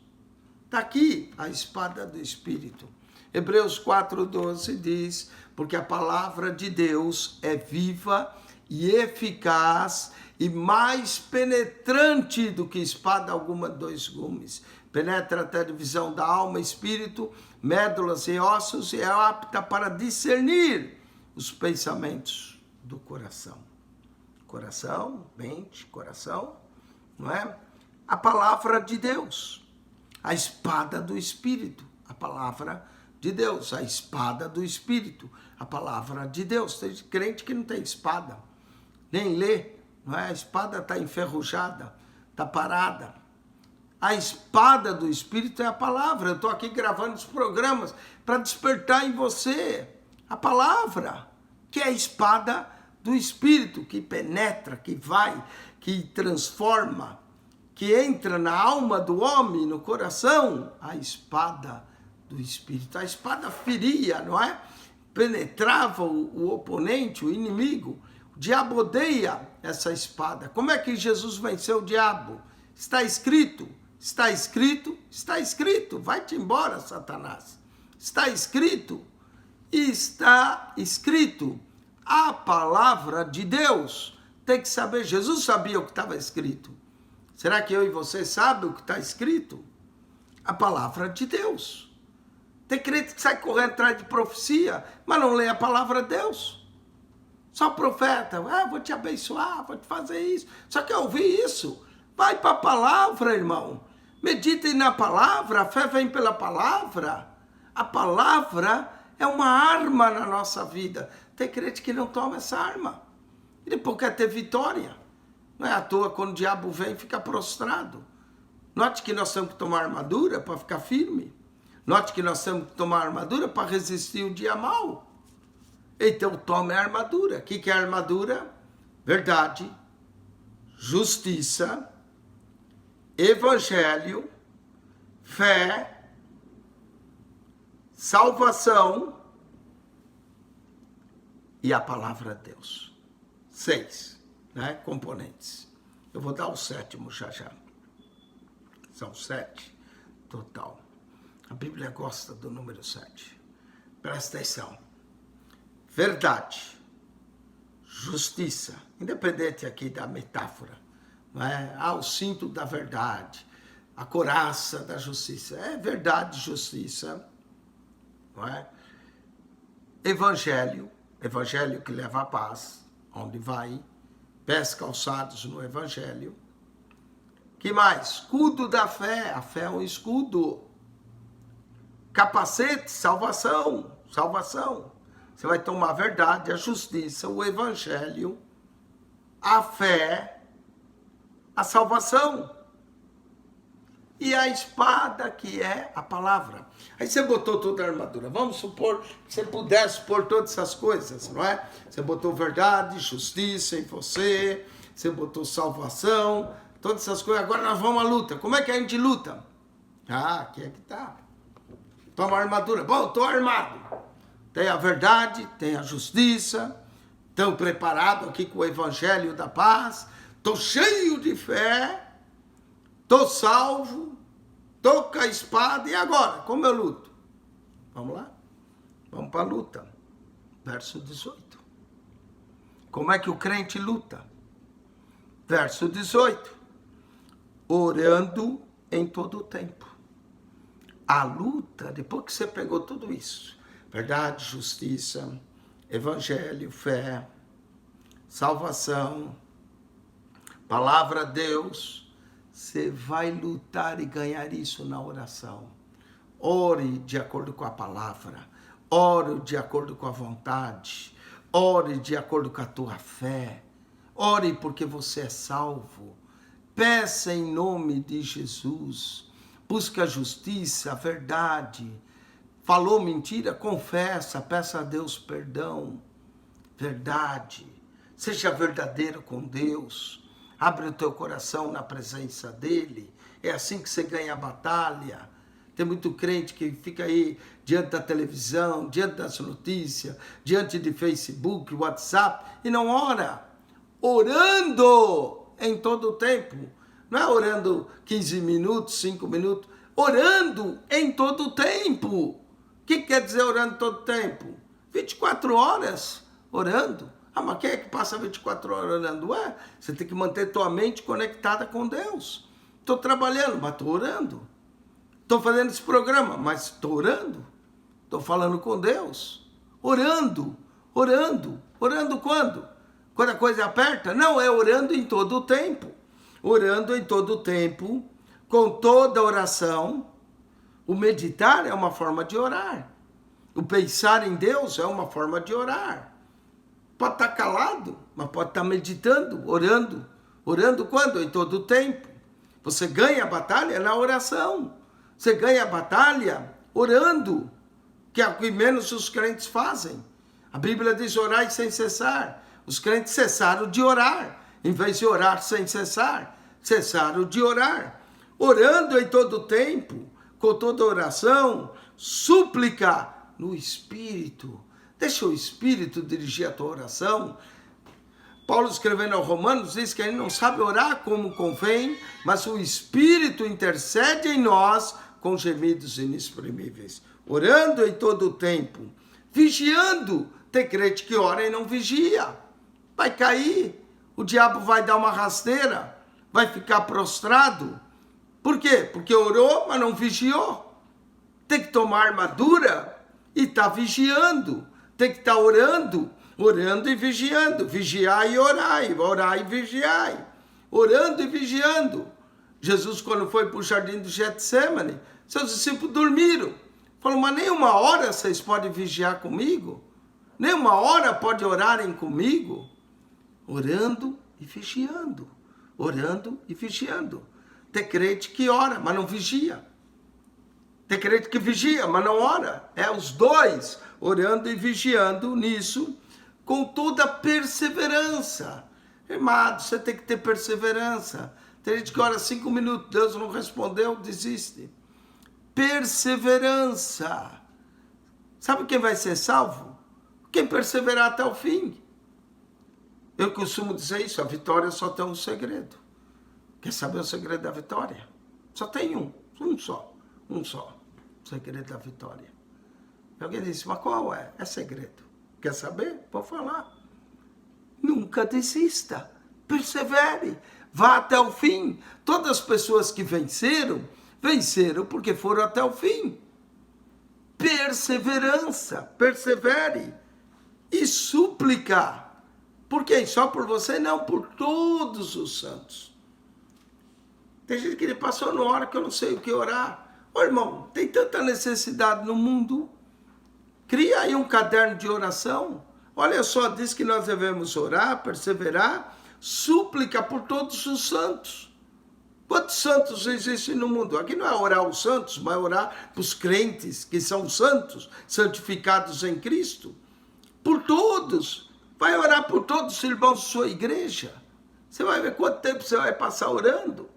Está aqui a espada do Espírito. Hebreus 4:12 diz, porque a palavra de Deus é viva e eficaz e mais penetrante do que espada alguma de 2 gumes. Penetra até a divisão da alma, espírito, médulas e ossos e é apta para discernir os pensamentos do coração. Coração, mente, coração, não é? A palavra de Deus, a espada do Espírito, a palavra de Deus, a espada do Espírito, a palavra de Deus. Tem crente que não tem espada, nem lê, não é? A espada está enferrujada, está parada. A espada do Espírito é a palavra. Eu estou aqui gravando os programas para despertar em você a palavra, que é a espada do Espírito, que penetra, que vai, que transforma, que entra na alma do homem, no coração, a espada do Espírito. A espada feria, não é? Penetrava o oponente, o inimigo. O diabo odeia essa espada. Como é que Jesus venceu o diabo? Está escrito, está escrito, está escrito. Vai-te embora, Satanás. Está escrito, está escrito. A palavra de Deus. Tem que saber, Jesus sabia o que estava escrito. Será que eu e você sabem o que está escrito? A palavra de Deus. Tem crente que sai correndo atrás de profecia, mas não lê a palavra de Deus. Só profeta, vou te abençoar, vou te fazer isso. Só quer ouvir isso? Vai para a palavra, irmão. Meditem na palavra, a fé vem pela palavra. A palavra é uma arma na nossa vida. Tem crente que não toma essa arma. E depois quer ter vitória. Não é à toa quando o diabo vem fica prostrado. Note que nós temos que tomar armadura para ficar firme. Note que nós temos que tomar armadura para resistir o dia mau. Então tome a armadura. O que é a armadura? Verdade, justiça, evangelho, fé, salvação e a palavra de Deus. 6, né, componentes. Eu vou dar o 7º já. São 7 total. A Bíblia gosta do número 7. Presta atenção. Verdade, justiça, independente aqui da metáfora, não é? O cinto da verdade, a couraça da justiça, é verdade, justiça, não é? Evangelho que leva a paz, onde vai, pés calçados no evangelho. Que mais? Escudo da fé, a fé é um escudo. Capacete, salvação. Você vai tomar a verdade, a justiça, o evangelho, a fé, a salvação. E a espada, que é a palavra. Aí você botou toda a armadura. Vamos supor que você pudesse pôr todas essas coisas, não é? Você botou verdade, justiça em você, você botou salvação, todas essas coisas. Agora nós vamos à luta. Como é que a gente luta? Aqui é que tá. Toma a armadura. Bom, estou armado. Tem a verdade, tem a justiça. Estou preparado aqui com o evangelho da paz. Estou cheio de fé. Estou salvo. Estou com a espada. E agora? Como eu luto? Vamos lá? Vamos para a luta. Verso 18. Como é que o crente luta? Verso 18. Orando em todo o tempo. A luta, depois que você pegou tudo isso, verdade, justiça, evangelho, fé, salvação, palavra de Deus, você vai lutar e ganhar isso na oração. Ore de acordo com a palavra, ore de acordo com a vontade, ore de acordo com a tua fé, ore porque você é salvo, peça em nome de Jesus. Busca a justiça, a verdade. Falou mentira, confessa, peça a Deus perdão. Verdade. Seja verdadeiro com Deus. Abre o teu coração na presença dele. É assim que você ganha a batalha. Tem muito crente que fica aí diante da televisão, diante das notícias, diante de Facebook, WhatsApp, e não ora. Orando em todo o tempo. Não é orando 15 minutos, 5 minutos. Orando em todo o tempo. O que quer dizer orando todo o tempo? 24 horas orando. Ah, mas quem é que passa 24 horas orando? Ué, você tem que manter tua mente conectada com Deus. Estou trabalhando, mas estou orando. Estou fazendo esse programa, mas estou orando. Estou falando com Deus. Orando, orando. Orando quando? Quando a coisa aperta? Não, é orando em todo o tempo. Orando em todo o tempo, com toda oração. O meditar é uma forma de orar. O pensar em Deus é uma forma de orar. Pode estar calado, mas pode estar meditando, orando. Orando quando? Em todo o tempo. Você ganha a batalha na oração. Você ganha a batalha orando, que é o que menos os crentes fazem. A Bíblia diz orar sem cessar. Os crentes cessaram de orar. Em vez de orar sem cessar, cessaram de orar. Orando em todo o tempo, com toda oração, súplica no Espírito. Deixa o Espírito dirigir a tua oração. Paulo, escrevendo aos Romanos, diz que ele não sabe orar como convém, mas o Espírito intercede em nós com gemidos inexprimíveis. Orando em todo o tempo, vigiando. Tem crente que ora e não vigia. Vai cair, o diabo vai dar uma rasteira, vai ficar prostrado. Por quê? Porque orou, mas não vigiou. Tem que tomar armadura e está vigiando. Tem que estar orando, orando e vigiando. Vigiai e orai, orai e vigiai. Orando e vigiando. Jesus, quando foi para o jardim do Getsemane, seus discípulos dormiram. Falou, mas nem uma hora vocês podem vigiar comigo? Nem uma hora pode orarem comigo? Orando e vigiando. Orando e vigiando. Tem crente que ora, mas não vigia. Tem crente que vigia, mas não ora. É os dois, orando e vigiando nisso, com toda perseverança. Irmão, você tem que ter perseverança. Tem gente que ora 5 minutos, Deus não respondeu, desiste. Perseverança. Sabe quem vai ser salvo? Quem perseverar até o fim. Eu costumo dizer isso, a vitória só tem um segredo. Quer saber o segredo da vitória? Só tem um só. O segredo da vitória. E alguém disse, mas qual é? É segredo. Quer saber? Vou falar. Nunca desista. Persevere. Vá até o fim. Todas as pessoas que venceram, venceram porque foram até o fim. Perseverança. Persevere. E súplica. Por quem? Só por você? Não, por todos os santos. Tem gente que passou numa hora que eu não sei o que orar. Ô irmão, tem tanta necessidade no mundo. Cria aí um caderno de oração. Olha só, diz que nós devemos orar, perseverar, súplica por todos os santos. Quantos santos existem no mundo? Aqui não é orar os santos, mas orar para os crentes que são santos, santificados em Cristo. Por todos. Vai orar por todos os irmãos da sua igreja. Você vai ver quanto tempo você vai passar orando.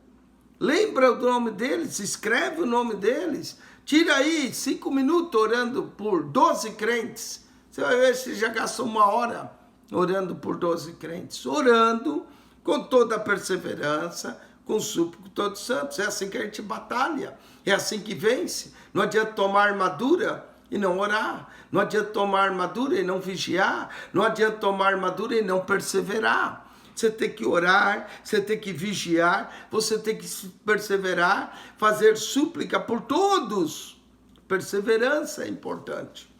Lembra do nome deles, escreve o nome deles. Tira aí 5 minutos orando por 12 crentes. Você vai ver se já gastou 1 hora orando por 12 crentes. Orando com toda a perseverança, com súplica de todos os santos. É assim que a gente batalha. É assim que vence. Não adianta tomar armadura e não orar. Não adianta tomar armadura e não vigiar. Não adianta tomar armadura e não perseverar. Você tem que orar, você tem que vigiar, você tem que perseverar, fazer súplica por todos. Perseverança é importante.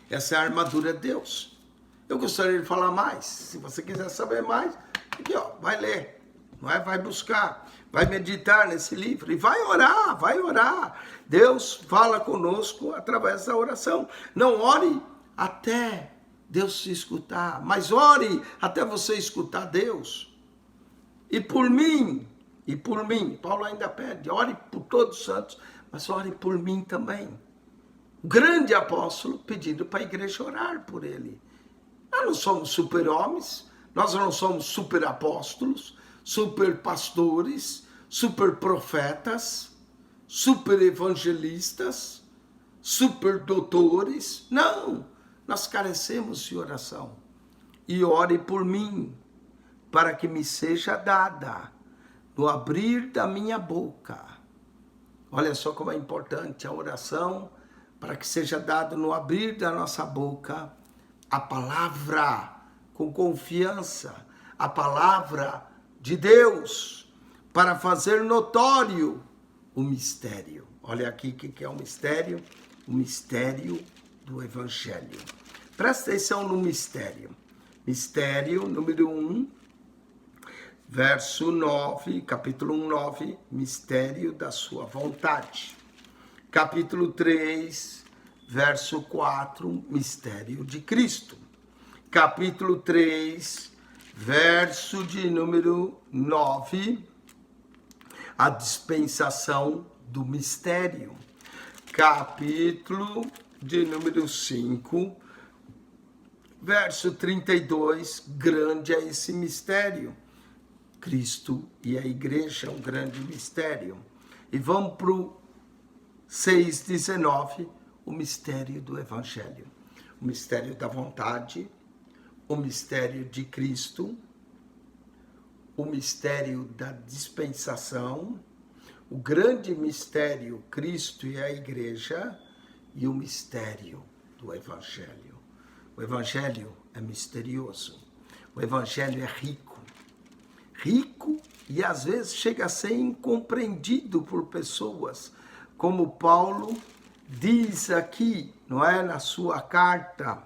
Essa é a armadura de Deus. Eu gostaria de falar mais. Se você quiser saber mais, aqui ó, vai ler, vai buscar, vai meditar nesse livro e vai orar, vai orar. Deus fala conosco através da oração. Não ore até Deus te escutar, mas ore até você escutar Deus. E por mim, Paulo ainda pede, ore por todos os santos, mas ore por mim também. O grande apóstolo pedindo para a igreja orar por ele. Nós não somos super-homens, nós não somos super-apóstolos, super-pastores, super-profetas. super evangelistas, super doutores. Não, nós carecemos de oração. E ore por mim, para que me seja dada, no abrir da minha boca. Olha só como é importante a oração, para que seja dado no abrir da nossa boca a palavra com confiança, a palavra de Deus, para fazer notório o mistério. Olha aqui o que é o mistério? O mistério do Evangelho. Presta atenção no mistério. Mistério número 1, verso 9, capítulo 1, 9, mistério da sua vontade. Capítulo 3, verso 4, mistério de Cristo. Capítulo 3, verso de número 9, a dispensação do mistério. Capítulo de número 5, verso 32, grande é esse mistério. Cristo e a igreja, um grande mistério. E vamos para o 6,19, o mistério do Evangelho. O mistério da vontade, o mistério de Cristo, o mistério da dispensação, o grande mistério, Cristo e a igreja, e o mistério do Evangelho. O Evangelho é misterioso, o Evangelho é rico, e às vezes chega a ser incompreendido por pessoas, como Paulo diz aqui, não é, na sua carta,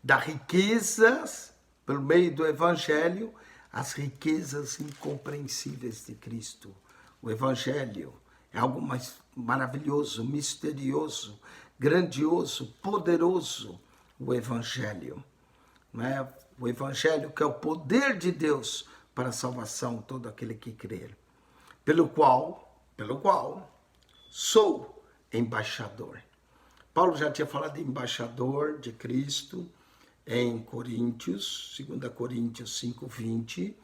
das riquezas, pelo meio do Evangelho, as riquezas incompreensíveis de Cristo. O Evangelho é algo mais maravilhoso, misterioso, grandioso, poderoso, o Evangelho. Não é? O Evangelho que é o poder de Deus para a salvação de todo aquele que crer. Pelo qual sou embaixador. Paulo já tinha falado de embaixador de Cristo em Coríntios, 2 Coríntios 5:20,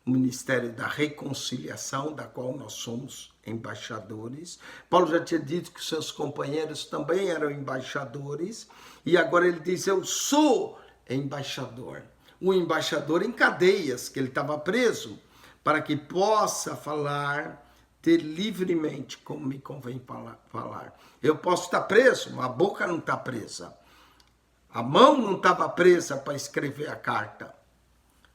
o ministério da reconciliação, da qual nós somos embaixadores. Paulo já tinha dito que seus companheiros também eram embaixadores, e agora ele diz, eu sou embaixador. Um embaixador em cadeias, que ele estava preso, para que possa falar livremente como me convém falar. Eu posso estar preso, mas a boca não está presa. A mão não estava presa para escrever a carta,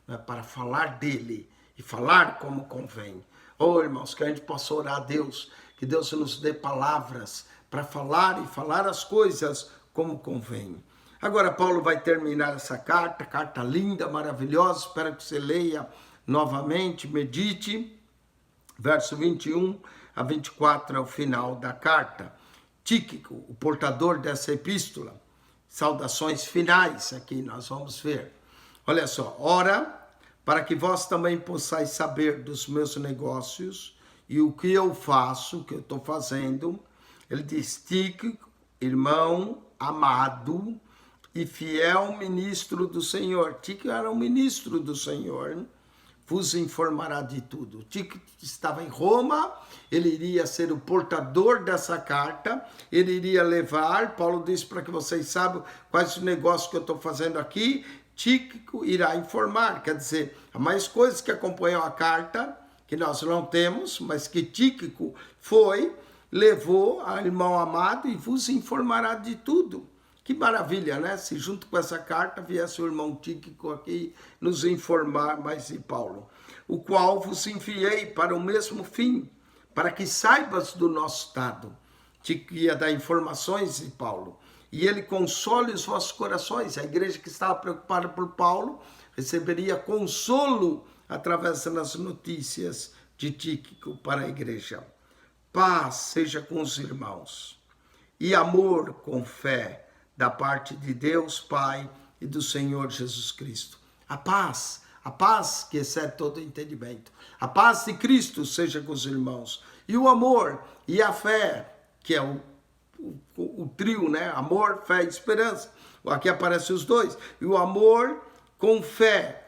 né, para falar dele e falar como convém. Oh, irmãos, que a gente possa orar a Deus, que Deus nos dê palavras para falar e falar as coisas como convém. Agora Paulo vai terminar essa carta linda, maravilhosa, espero que você leia novamente, medite. Verso 21 a 24 é o final da carta. Tíquico, o portador dessa epístola, saudações finais, aqui nós vamos ver. Olha só, ora, para que vós também possais saber dos meus negócios e o que eu faço, o que eu estou fazendo. Ele diz, Tíquico, irmão amado e fiel ministro do Senhor. Tíquico era um ministro do Senhor, vos informará de tudo. Tíquico estava em Roma, ele iria ser o portador dessa carta, ele iria levar, Paulo diz para que vocês saibam quais os negócios que eu estou fazendo aqui, Tíquico irá informar, quer dizer, há mais coisas que acompanham a carta, que nós não temos, mas que Tíquico foi, levou ao irmão amado e vos informará de tudo. Que maravilha, né? Se junto com essa carta viesse o irmão Tíquico aqui nos informar mais de Paulo. O qual vos enviei para o mesmo fim, para que saibas do nosso estado. Tíquico ia dar informações de Paulo. E ele console os vossos corações. A igreja que estava preocupada por Paulo receberia consolo através das notícias de Tíquico para a igreja. Paz seja com os irmãos e amor com fé, da parte de Deus Pai e do Senhor Jesus Cristo. A paz que excede todo entendimento. A paz de Cristo seja com os irmãos. E o amor e a fé, que é o trio, né? Amor, fé e esperança. Aqui aparecem os dois. E o amor com fé,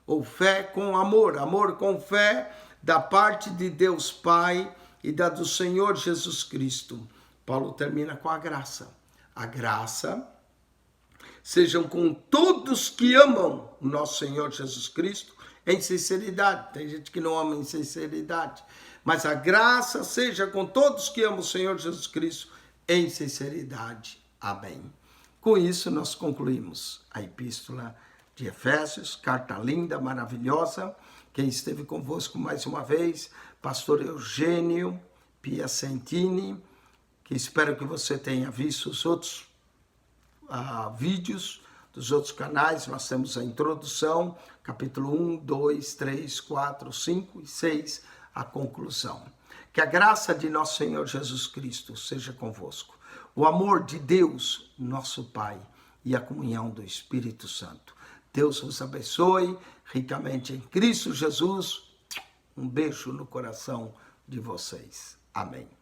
ou fé com amor com fé, da parte de Deus Pai e da do Senhor Jesus Cristo. Paulo termina com a graça. A graça sejam com todos que amam o nosso Senhor Jesus Cristo em sinceridade. Tem gente que não ama em sinceridade. Mas a graça seja com todos que amam o Senhor Jesus Cristo em sinceridade. Amém. Com isso, nós concluímos a epístola de Efésios, carta linda, maravilhosa. Quem esteve convosco mais uma vez, pastor Eugênio Piacentini, que espero que você tenha visto os outros vídeos dos outros canais. Nós temos a introdução, capítulo 1, 2, 3, 4, 5 e 6, a conclusão. Que a graça de nosso Senhor Jesus Cristo seja convosco. O amor de Deus, nosso Pai, e a comunhão do Espírito Santo. Deus vos abençoe ricamente em Cristo Jesus. Um beijo no coração de vocês. Amém.